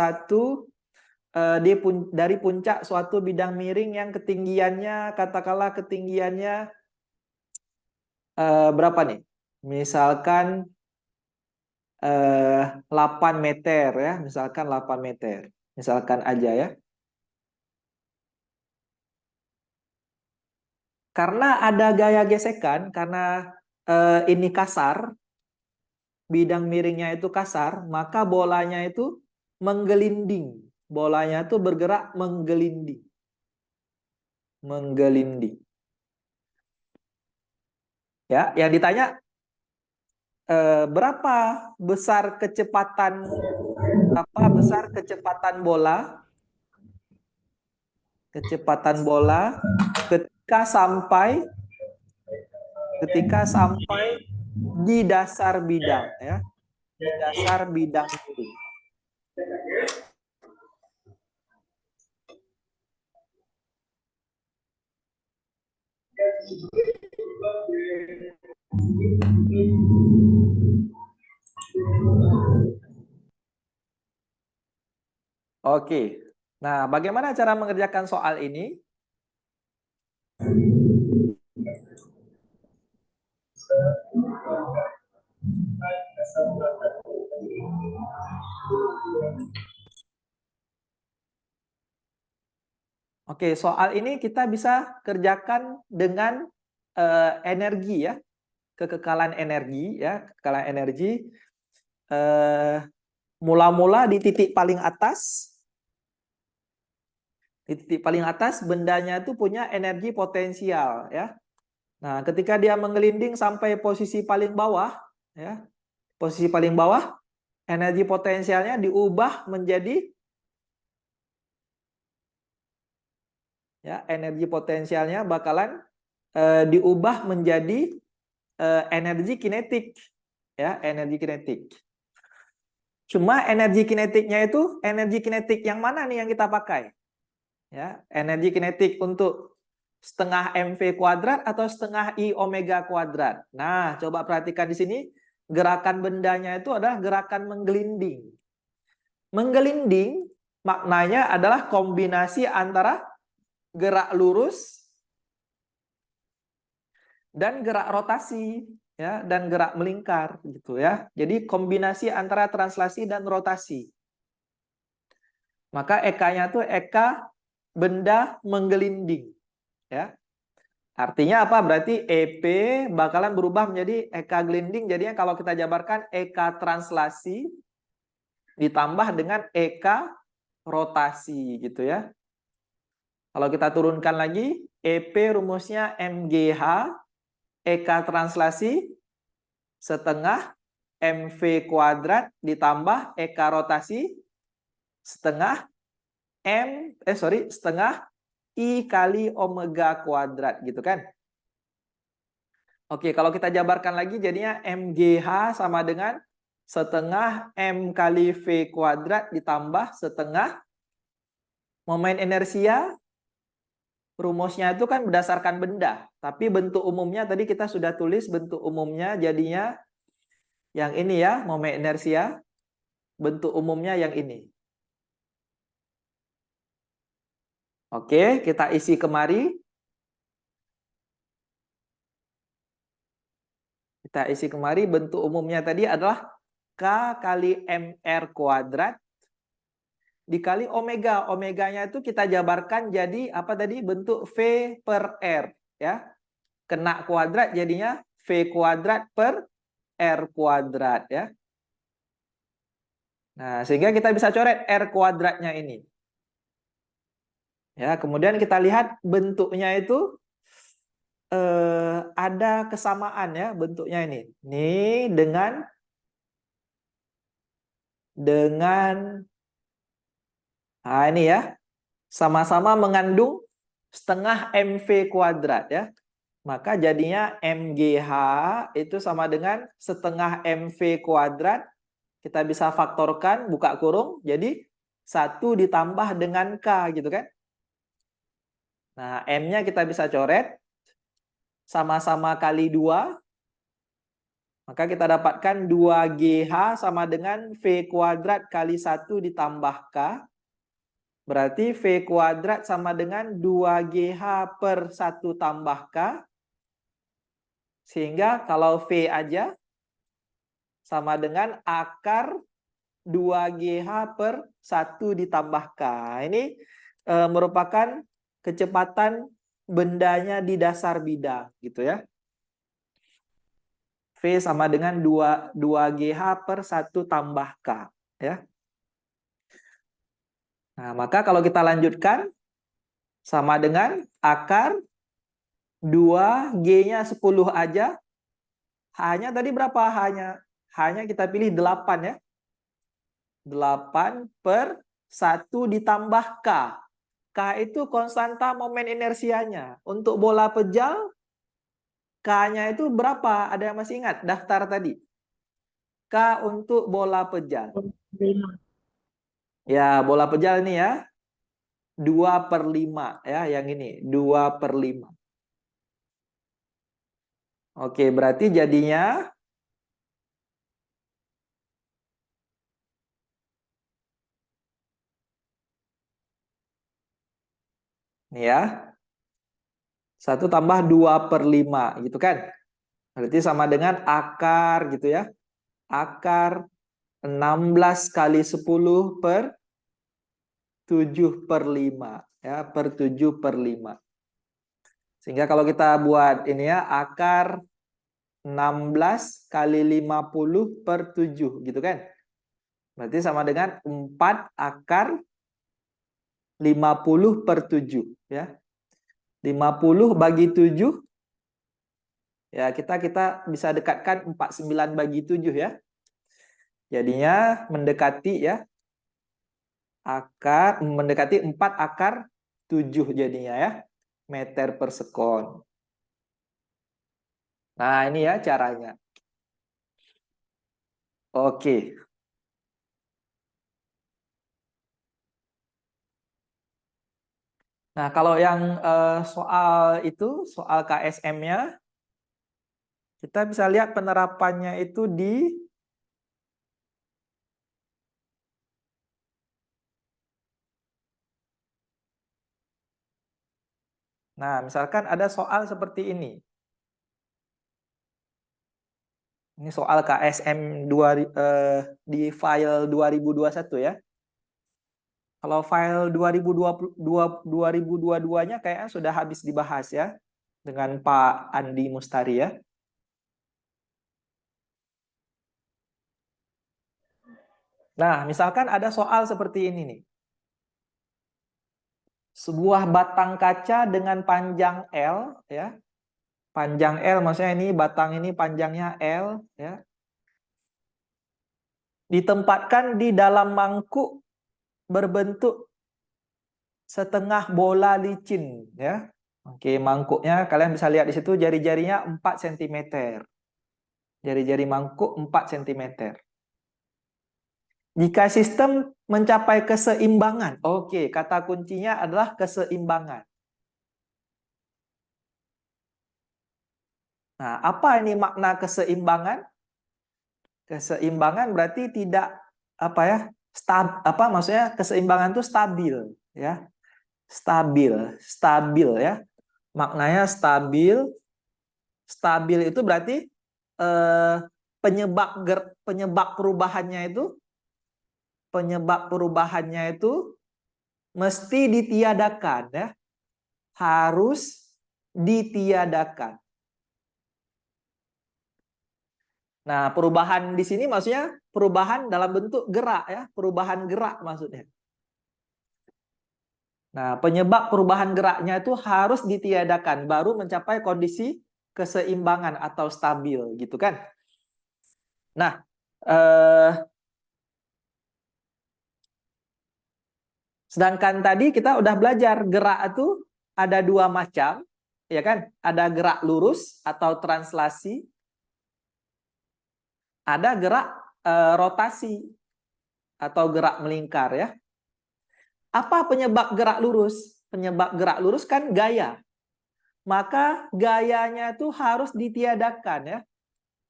puncak suatu bidang miring yang ketinggiannya katakanlah ketinggiannya berapa nih? Misalkan 8 meter ya, misalkan 8 meter. Misalkan aja ya. Karena ada gaya gesekan, karena ini kasar, bidang miringnya itu kasar, maka bolanya itu menggelinding. Bolanya itu bergerak menggelinding. Menggelinding. Ya, yang ditanya berapa besar kecepatan bola? Kecepatan bola ketika sampai di dasar bidang ya. Di dasar bidang miring. Oke. Nah, bagaimana cara mengerjakan soal ini? Oke, soal ini kita bisa kerjakan dengan energi ya, kekekalan energi ya, kekekalan energi. Mula-mula di titik paling atas. Di titik paling atas bendanya itu punya energi potensial ya. Nah, ketika dia menggelinding sampai posisi paling bawah ya. Posisi paling bawah, energi potensialnya diubah menjadi ya, energi potensialnya bakalan diubah menjadi energi kinetik ya, energi kinetik. Cuma energi kinetiknya itu energi kinetik yang mana nih yang kita pakai? Ya, energi kinetik untuk setengah mv kuadrat atau setengah I omega kuadrat. Nah, coba perhatikan di sini, gerakan bendanya itu adalah gerakan menggelinding. Menggelinding maknanya adalah kombinasi antara gerak lurus dan gerak rotasi ya, dan gerak melingkar gitu ya. Jadi kombinasi antara translasi dan rotasi. Maka EK-nya tuh EK benda menggelinding ya. Artinya apa? Berarti EP bakalan berubah menjadi EK gelinding. Jadinya kalau kita jabarkan EK translasi ditambah dengan EK rotasi gitu ya. Kalau kita turunkan lagi, EP rumusnya MGH, EK translasi setengah MV kuadrat ditambah EK rotasi setengah setengah I kali omega kuadrat gitu kan. Oke, kalau kita jabarkan lagi jadinya MGH sama dengan setengah M kali V kuadrat ditambah setengah momen inersia. Rumusnya itu kan berdasarkan benda, tapi bentuk umumnya tadi kita sudah tulis bentuk umumnya jadinya yang ini ya, momen inersia. Bentuk umumnya yang ini. Oke, kita isi kemari. Kita isi kemari, bentuk umumnya tadi adalah K kali MR kuadrat dikali omega. Omeganya itu kita jabarkan jadi apa tadi? Bentuk V per R. Ya. Kena kuadrat jadinya V kuadrat per R kuadrat. Ya. Nah, sehingga kita bisa coret R kuadratnya ini. Ya, kemudian kita lihat bentuknya itu ada kesamaan ya bentuknya ini. Ini dengan nah ini ya, sama-sama mengandung setengah MV kuadrat ya. Maka jadinya MGH itu sama dengan setengah MV kuadrat. Kita bisa faktorkan, buka kurung, jadi 1 ditambah dengan K gitu kan. Nah, M-nya kita bisa coret, sama-sama kali 2. Maka kita dapatkan 2GH sama dengan V kuadrat kali 1 ditambah K. Berarti V kuadrat sama dengan 2GH per 1 tambah K. Sehingga kalau V aja sama dengan akar 2GH per 1 ditambah K. Ini merupakan kecepatan bendanya di dasar bidang gitu ya. V sama dengan 2GH per 1 tambah K. Ya. Nah, maka kalau kita lanjutkan, sama dengan akar 2G-nya 10 aja. H-nya tadi berapa H-nya? H-nya kita pilih 8 ya. 8 per 1 ditambah K. K itu konstanta momen inersianya. Untuk bola pejal, K-nya itu berapa? Ada yang masih ingat daftar tadi? K untuk bola pejal. 5. Ya, bola pejal ini ya. 2/5 ya, yang ini 2/5. Oke, berarti jadinya Nih ya. 1 tambah 2/5 gitu kan. Berarti sama dengan akar gitu ya. Akar 16 kali 10 per 7/5 ya, per 7/5. Sehingga kalau kita buat ini ya, akar 16 kali 50 per 7 gitu kan. Berarti sama dengan 4 akar 50 per 7 ya. 50 bagi 7 ya, kita bisa dekatkan 49 bagi 7 ya. Jadinya mendekati ya, mendekati 4 akar 7 jadinya ya, meter per sekon. Nah, ini ya caranya. Oke. Nah, kalau yang soal KSM-nya, kita bisa lihat penerapannya itu di Nah, misalkan ada soal seperti ini. Ini soal KSM di file 2021 ya. Kalau file 2022-nya kayaknya sudah habis dibahas ya dengan Pak Andi Mustari ya. Nah, misalkan ada soal seperti ini nih. Sebuah batang kaca dengan panjang L ya. Panjang L maksudnya ini batang ini panjangnya L ya. Ditempatkan di dalam mangkuk berbentuk setengah bola licin ya. Oke, mangkuknya kalian bisa lihat di situ jari-jarinya 4 cm. Jari-jari mangkuk 4 cm. Jika sistem mencapai keseimbangan. Oke, kata kuncinya adalah keseimbangan. Nah, apa ini makna keseimbangan? Keseimbangan berarti tidak maksudnya keseimbangan itu stabil ya. Stabil ya. Maknanya stabil. Stabil itu berarti penyebab perubahannya itu mesti ditiadakan ya. Harus ditiadakan. Nah, perubahan di sini maksudnya perubahan dalam bentuk gerak ya, perubahan gerak maksudnya. Nah, penyebab perubahan geraknya itu harus ditiadakan baru mencapai kondisi keseimbangan atau stabil gitu kan. Nah, sedangkan tadi kita udah belajar gerak itu ada 2 macam, ya kan? Ada gerak lurus atau translasi, ada gerak rotasi atau gerak melingkar ya. Apa penyebab gerak lurus? Penyebab gerak lurus kan gaya. Maka gayanya itu harus ditiadakan ya.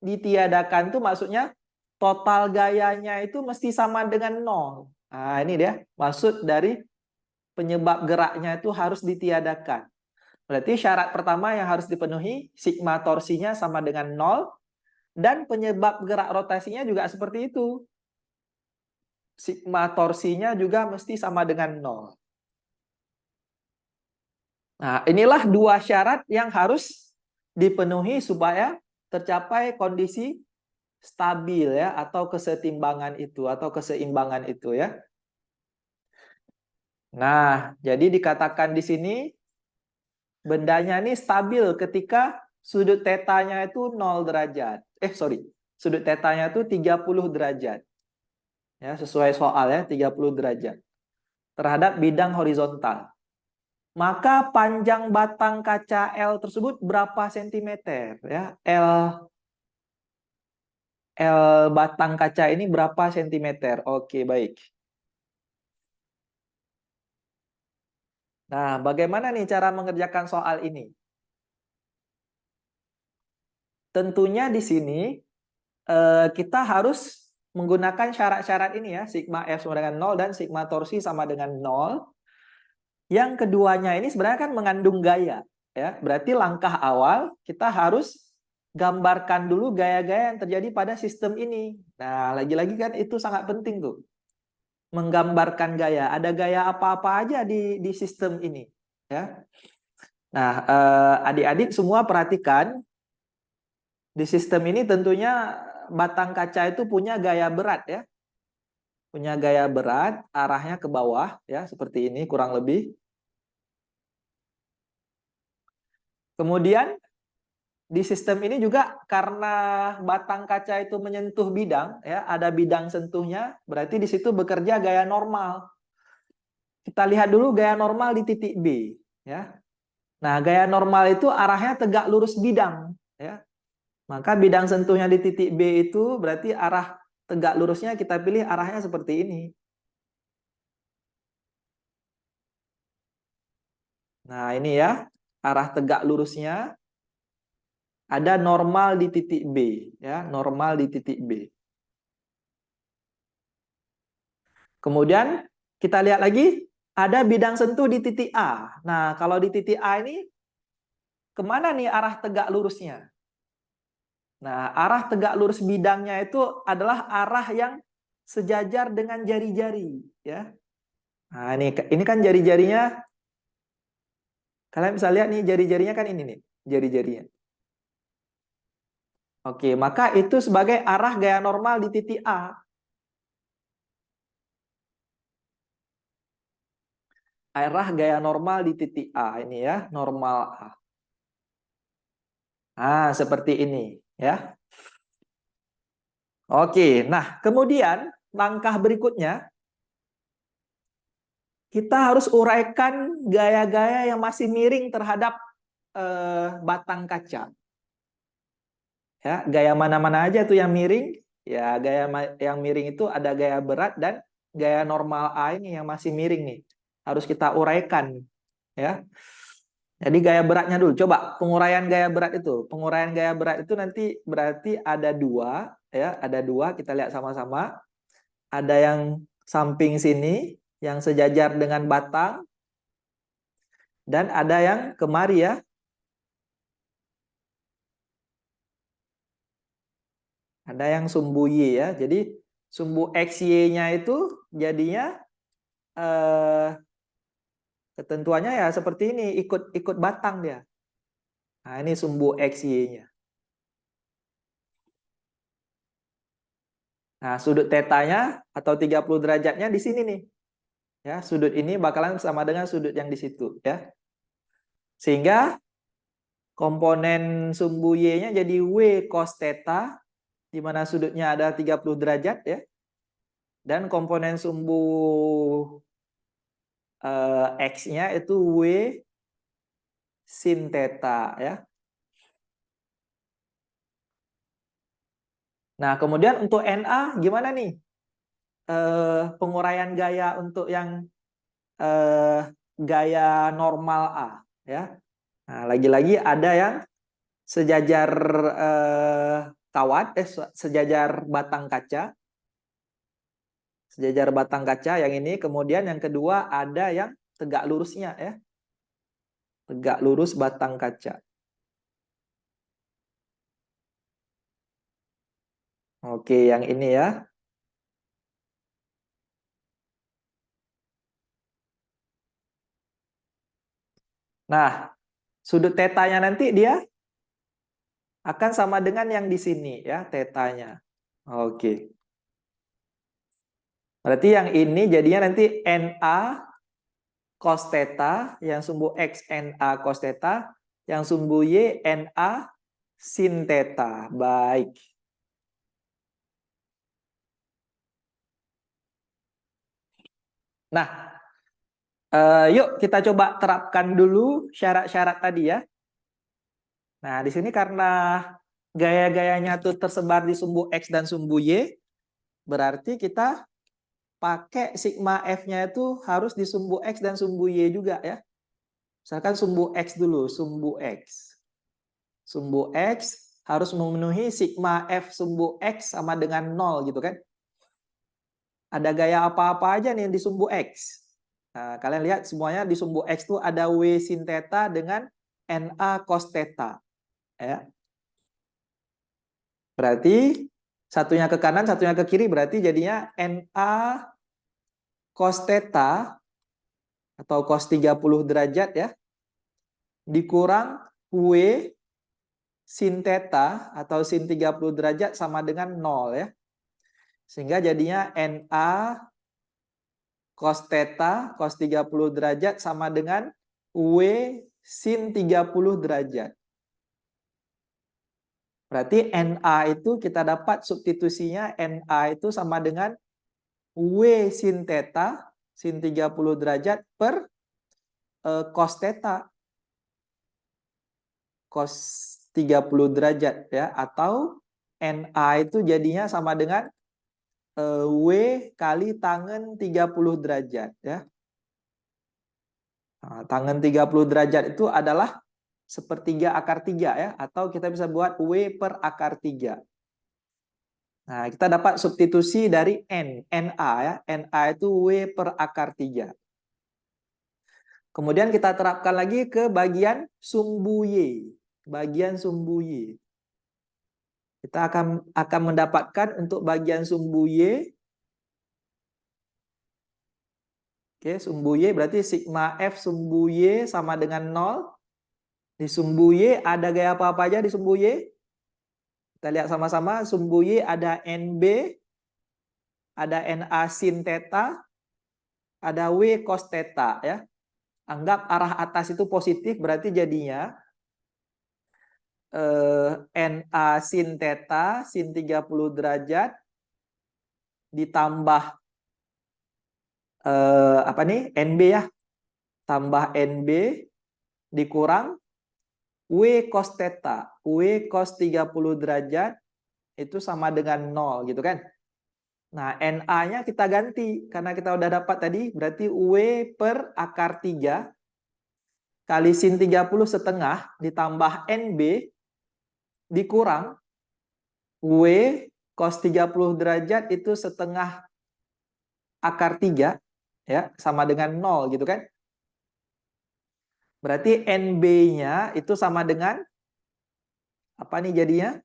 Ditiadakan itu maksudnya total gayanya itu mesti sama dengan 0. Nah, ini dia maksud dari penyebab geraknya itu harus ditiadakan. Berarti syarat pertama yang harus dipenuhi, sigma torsinya sama dengan 0, dan penyebab gerak rotasinya juga seperti itu. Sigma torsinya juga mesti sama dengan 0. Nah, inilah 2 syarat yang harus dipenuhi supaya tercapai kondisi stabil ya, atau kesetimbangan itu atau keseimbangan itu ya. Nah, jadi dikatakan di sini bendanya ini stabil ketika sudut tetanya itu 0 derajat. Sudut tetanya itu 30 derajat. Ya, sesuai soal ya, 30 derajat. Terhadap bidang horizontal. Maka panjang batang kaca L tersebut berapa sentimeter ya? L batang kaca ini berapa sentimeter? Oke, baik. Nah, bagaimana nih cara mengerjakan soal ini? Tentunya di sini kita harus menggunakan syarat-syarat ini ya, sigma F sama dengan 0 dan sigma torsi sama dengan 0. Yang keduanya ini sebenarnya kan mengandung gaya, ya. Berarti langkah awal kita harus gambarkan dulu gaya-gaya yang terjadi pada sistem ini. Nah, lagi-lagi kan itu sangat penting tuh. Menggambarkan gaya. Ada gaya apa-apa aja di sistem ini, ya. Nah, adik-adik semua perhatikan di sistem ini tentunya batang kaca itu punya gaya berat, ya. Punya gaya berat, arahnya ke bawah, ya, seperti ini kurang lebih. Kemudian di sistem ini juga karena batang kaca itu menyentuh bidang, ya, ada bidang sentuhnya, berarti di situ bekerja gaya normal. Kita lihat dulu gaya normal di titik B, ya. Nah, gaya normal itu arahnya tegak lurus bidang, ya. Maka bidang sentuhnya di titik B itu berarti arah tegak lurusnya kita pilih arahnya seperti ini. Nah, ini ya, arah tegak lurusnya ada normal di titik B, ya, normal di titik B. Kemudian kita lihat lagi, ada bidang sentuh di titik A. Nah, kalau di titik A ini, kemana nih arah tegak lurusnya? Nah, arah tegak lurus bidangnya itu adalah arah yang sejajar dengan jari-jari, ya. Nah, ini kan jari-jarinya, kalian bisa lihat nih jari-jarinya kan ini nih, jari-jarinya. Oke, maka itu sebagai arah gaya normal di titik A. Arah gaya normal di titik A ini ya, normal A. Nah, seperti ini ya. Oke, nah kemudian langkah berikutnya kita harus uraikan gaya-gaya yang masih miring terhadap batang kaca. Ya, gaya mana-mana aja tuh yang miring? Ya, gaya yang miring itu ada gaya berat dan gaya normal A ini yang masih miring nih. Harus kita uraikan ya. Jadi gaya beratnya dulu. Coba penguraian gaya berat itu. Penguraian gaya berat itu nanti berarti ada dua, ya, ada dua. Kita lihat sama-sama. Ada yang samping sini, yang sejajar dengan batang, dan ada yang kemari ya. Ada yang sumbu Y ya. Jadi sumbu XY-nya itu jadinya ketentuannya ya seperti ini, ikut batang dia. Nah, ini sumbu XY-nya. Nah, sudut tetanya atau 30 derajatnya di sini nih. Ya, sudut ini bakalan sama dengan sudut yang di situ ya. Sehingga komponen sumbu Y-nya jadi W cos theta di mana sudutnya ada 30 derajat ya. Dan komponen sumbu X-nya itu W sin theta ya. Nah, kemudian untuk NA gimana nih? Penguraian gaya untuk yang gaya normal A ya. Nah, lagi-lagi ada yang sejajar kawat, sejajar batang kaca. Sejajar batang kaca yang ini. Kemudian yang kedua ada yang tegak lurusnya ya. Tegak lurus batang kaca. Oke, yang ini ya. Nah, sudut tetanya nanti dia akan sama dengan yang di sini ya, tetanya. Oke. Berarti yang ini jadinya nanti NA cos theta, yang sumbu X NA cos theta, yang sumbu Y NA sin theta. Baik. Nah, yuk kita coba terapkan dulu syarat-syarat tadi ya. Nah, di sini karena gaya-gayanya tuh tersebar di sumbu X dan sumbu Y, berarti kita pakai sigma F-nya itu harus di sumbu X dan sumbu Y juga ya. Misalkan sumbu X dulu, sumbu X. Sumbu X harus memenuhi sigma F sumbu X sama dengan 0 gitu kan. Ada gaya apa-apa aja nih di sumbu X. Nah, kalian lihat semuanya di sumbu X itu ada W sin theta dengan NA cos theta. Ya. Berarti satunya ke kanan, satunya ke kiri, berarti jadinya NA cos theta atau cos 30 derajat ya, dikurang W sin theta atau sin 30 derajat sama dengan 0 ya. Sehingga jadinya NA cos theta, cos 30 derajat sama dengan W sin 30 derajat. Berarti NA itu kita dapat substitusinya, NA itu sama dengan W sin theta, sin 30 derajat per cos theta, cos 30 derajat ya. Atau NA itu jadinya sama dengan W kali tangen 30 derajat ya. Nah, tangen 30 derajat itu adalah sepertiga akar 3 ya, atau kita bisa buat W per akar 3. Nah, kita dapat substitusi dari NA ya. NA itu W per akar 3. Kemudian kita terapkan lagi ke bagian sumbu Y. Bagian sumbu Y. Kita akan mendapatkan untuk bagian sumbu Y. Oke, sumbu Y berarti sigma F sumbu Y sama dengan 0. Di sumbu Y ada gaya apa-apa aja di sumbu Y? Kita lihat sama-sama, sumbu Y ada NB, ada NA sin theta, ada W cos theta ya. Anggap arah atas itu positif, berarti jadinya NA sin theta sin 30 derajat ditambah apa nih? NB ya. Tambah NB dikurang W cos theta. W cos 30 derajat itu sama dengan 0 gitu kan. Nah, NA-nya kita ganti karena kita udah dapat tadi, berarti W per akar 3 kali sin 30 setengah ditambah NB dikurang W cos 30 derajat itu setengah akar 3 ya, sama dengan 0 gitu kan. Berarti NB-nya itu sama dengan apa nih jadinya?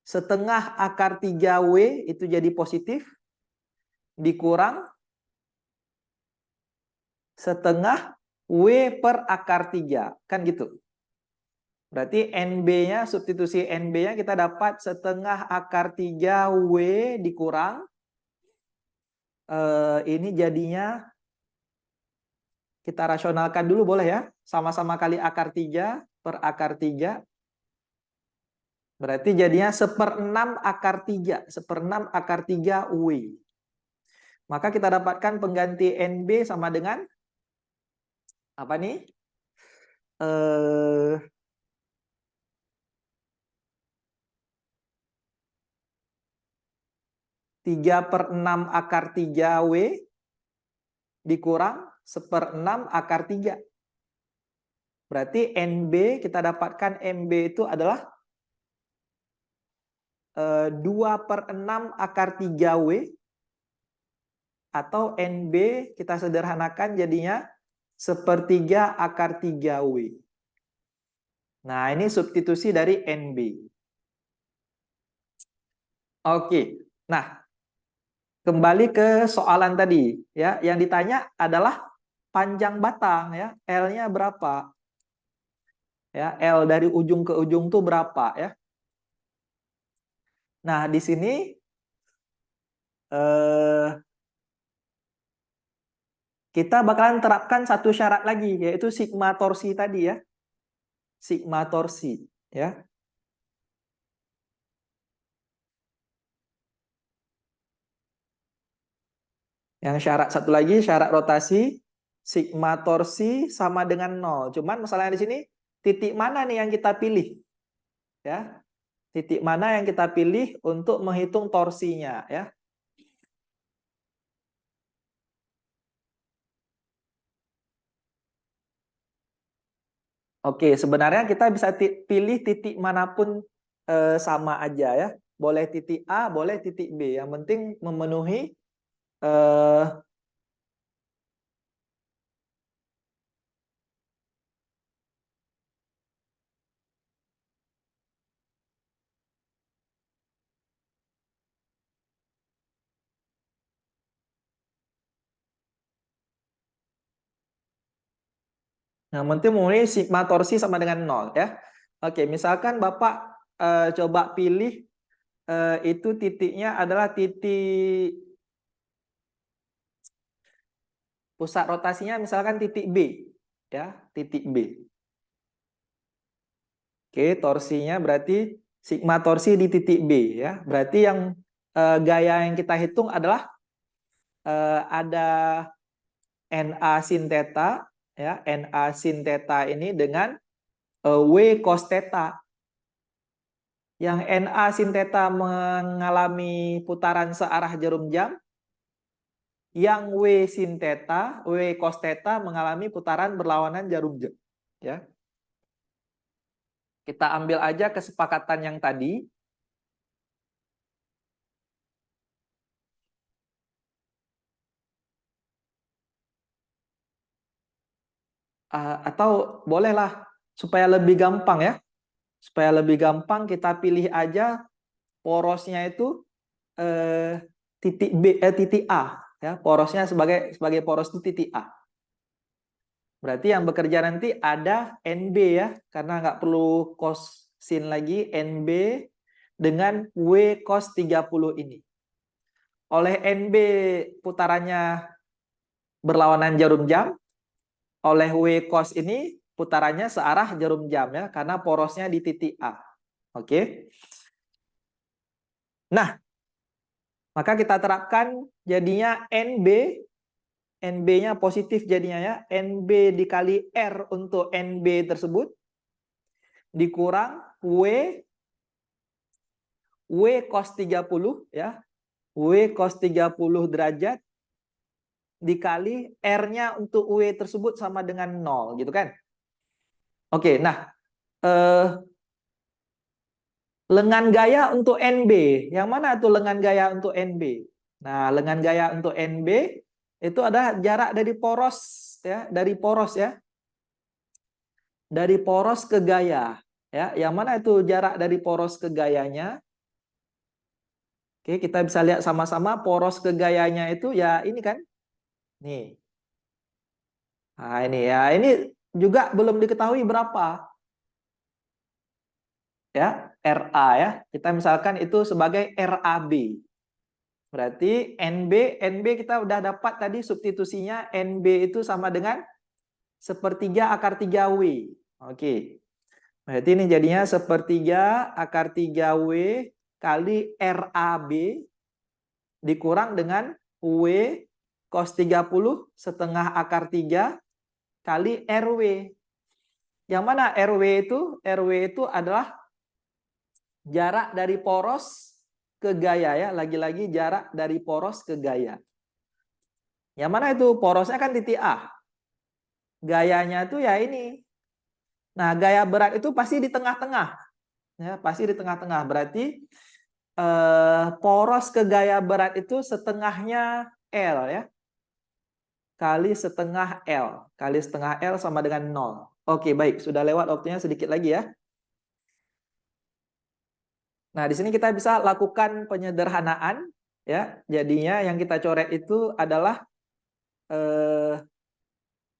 Setengah akar 3W itu jadi positif dikurang setengah W per akar 3. Kan gitu. Berarti NB-nya, substitusi NB-nya kita dapat setengah akar 3W dikurang. Ini jadinya kita rasionalkan dulu boleh ya. Sama-sama kali akar 3 per akar 3. Berarti jadinya 1/6 akar 3. 1/6 akar 3 W. Maka kita dapatkan pengganti NB sama dengan apa nih? 3/6 akar 3W dikurang 1/6 akar 3. Berarti NB, kita dapatkan NB itu adalah 2/6 akar 3W, atau NB kita sederhanakan jadinya 1/3 akar 3W. Nah, ini substitusi dari NB. Oke. Nah, kembali ke soalan tadi ya, yang ditanya adalah panjang batang ya, L-nya berapa? Ya, L dari ujung ke ujung tuh berapa ya? Nah, di sini kita bakalan terapkan satu syarat lagi, yaitu sigma torsi tadi ya. Sigma torsi ya. Yang syarat satu lagi, syarat rotasi, sigma torsi sama dengan 0. Cuman masalahnya di sini, titik mana nih yang kita pilih? Ya. Titik mana yang kita pilih untuk menghitung torsinya ya? Oke, sebenarnya kita bisa pilih titik manapun sama aja ya. Boleh titik A, boleh titik B. Yang penting memenuhi eh, Nah, nanti mulai sigma torsi sama dengan 0 ya. Oke, misalkan Bapak coba pilih itu titiknya adalah titik pusat rotasinya misalkan titik B ya, titik B. Oke, torsinya berarti sigma torsi di titik B ya. Berarti yang gaya yang kita hitung adalah ada NA sin theta ya, NA sin theta ini dengan W cos theta. Yang NA sin theta mengalami putaran searah jarum jam, yang W sin theta, W cos theta mengalami putaran berlawanan jarum jam. Ya. Kita ambil aja kesepakatan yang tadi. Atau bolehlah supaya lebih gampang ya. Supaya lebih gampang kita pilih aja porosnya itu titik B titik A ya, porosnya sebagai poros itu titik A. Berarti yang bekerja nanti ada NB ya, karena nggak perlu cos sin lagi, NB dengan W cos 30 ini. Oleh NB putarannya berlawanan jarum jam, oleh W cos ini putarannya searah jarum jam ya, karena porosnya di titik A. Oke. Nah, maka kita terapkan jadinya NB-nya positif jadinya ya. NB dikali R untuk NB tersebut dikurang W cos 30 ya. W cos 30 derajat dikali R-nya untuk W tersebut sama dengan 0 gitu kan. Oke, nah lengan gaya untuk NB. Yang mana tuh lengan gaya untuk NB? Nah, lengan gaya untuk NB itu adalah jarak dari poros ya, dari poros ya. Dari poros ke gaya ya. Yang mana itu jarak dari poros ke gayanya? Oke, kita bisa lihat sama-sama poros ke gayanya itu ya ini kan. Nih. Nah, ini ya. Ini juga belum diketahui berapa. Ya, RA ya. Kita misalkan itu sebagai RAB. Berarti NB kita udah dapat tadi substitusinya NB itu sama dengan sepertiga akar 3W. Oke. Berarti ini jadinya sepertiga akar 3W kali RAB dikurang dengan W cos 30 setengah akar 3 kali RW. Yang mana RW itu? RW itu adalah jarak dari poros ke gaya ya. Lagi-lagi jarak dari poros ke gaya. Yang mana itu? Porosnya kan titik A. Gayanya itu ya ini. Nah, gaya berat itu pasti di tengah-tengah. Ya, pasti di tengah-tengah. Berarti poros ke gaya berat itu setengahnya L ya. Kali setengah L. Kali setengah L sama dengan 0. Oke, baik. Sudah lewat waktunya sedikit lagi ya. Nah, di sini kita bisa lakukan penyederhanaan ya. Jadinya yang kita coret itu adalah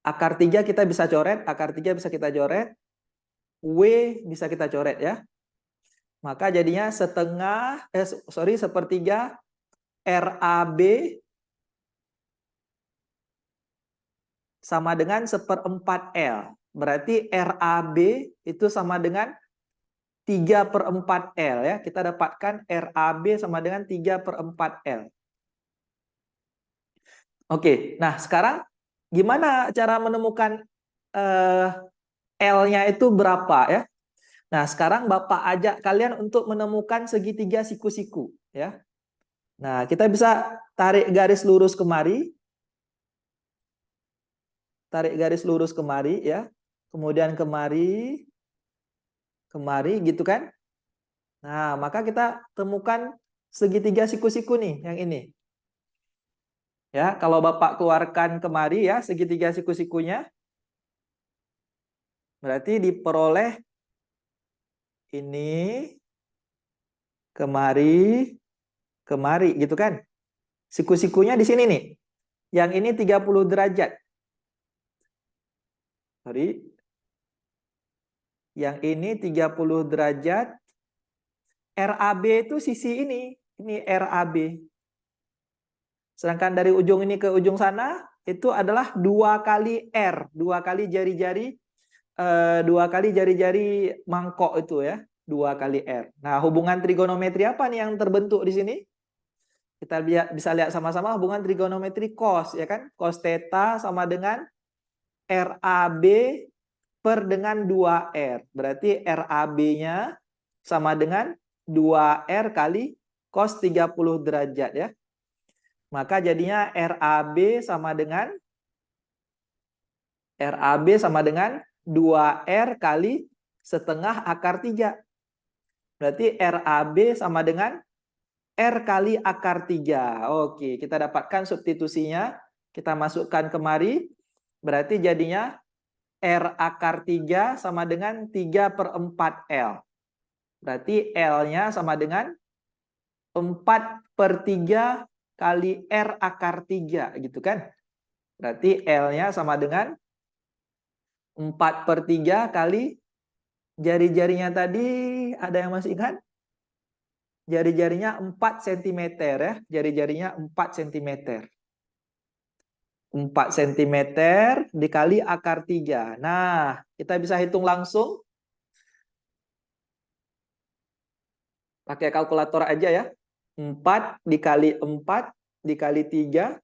akar 3 kita bisa coret, akar 3 bisa kita coret, W bisa kita coret ya. Maka jadinya sepertiga RAB sama dengan 1/4 L. Berarti RAB itu sama dengan 3/4 L ya. Kita dapatkan RAB sama dengan 3/4 L. Oke, nah sekarang gimana cara menemukan L-nya itu berapa ya? Nah, sekarang Bapak ajak kalian untuk menemukan segitiga siku-siku ya. Nah, kita bisa tarik garis lurus kemari. Tarik garis lurus kemari ya. Kemudian kemari gitu kan? Nah, maka kita temukan segitiga siku-siku nih yang ini. Ya, kalau Bapak keluarkan kemari ya segitiga siku-sikunya, berarti diperoleh ini kemari, kemari gitu kan. Siku-sikunya di sini nih. Yang ini 30 derajat. Sorry. Yang ini 30 derajat. RAB itu sisi ini. Ini RAB. Sedangkan dari ujung ini ke ujung sana itu adalah 2 kali R, 2 kali jari-jari 2 kali jari-jari mangkok itu ya, 2 kali R. Nah, hubungan trigonometri apa nih yang terbentuk di sini? Kita bisa lihat sama-sama hubungan trigonometri cos ya kan? Cos theta sama dengan RAB per dengan 2R. Berarti RAB-nya sama dengan 2R kali cos 30 derajat ya. Maka jadinya RAB sama dengan 2R kali setengah akar 3. Berarti RAB sama dengan R kali akar 3. Oke, kita dapatkan substitusinya. Kita masukkan kemari. Berarti jadinya R akar 3 sama dengan 3/4L. Berarti L-nya sama dengan 4/3 kali R akar 3 gitu kan. Berarti L-nya sama dengan 4/3 kali jari-jarinya tadi, ada yang masih ingat? Jari-jarinya 4 cm ya. Jari-jarinya 4 cm. 4 cm dikali akar 3. Nah, kita bisa hitung langsung. Pakai kalkulator aja ya. 4 dikali 4 dikali 3.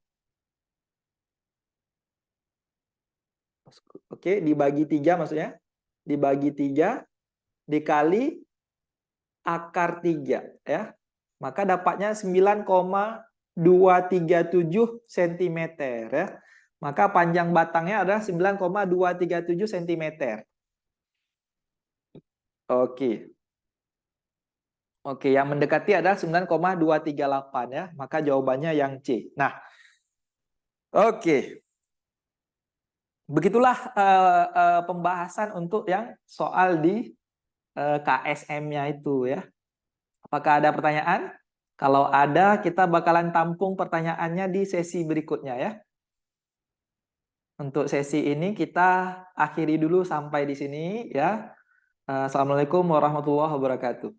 Oke, dibagi 3 maksudnya. Dibagi 3 dikali akar 3 ya. Maka dapatnya 9,237 cm ya. Maka panjang batangnya adalah 9,237 cm. Oke. Oke, yang mendekati adalah 9,238 ya. Maka jawabannya yang C. Nah, oke. Begitulah pembahasan untuk yang soal di KSM-nya itu ya. Apakah ada pertanyaan? Kalau ada, kita bakalan tampung pertanyaannya di sesi berikutnya ya. Untuk sesi ini kita akhiri dulu sampai di sini ya. Assalamualaikum warahmatullahi wabarakatuh.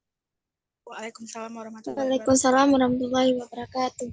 Waalaikumsalam warahmatullahi wabarakatuh. Waalaikumsalam warahmatullahi wabarakatuh.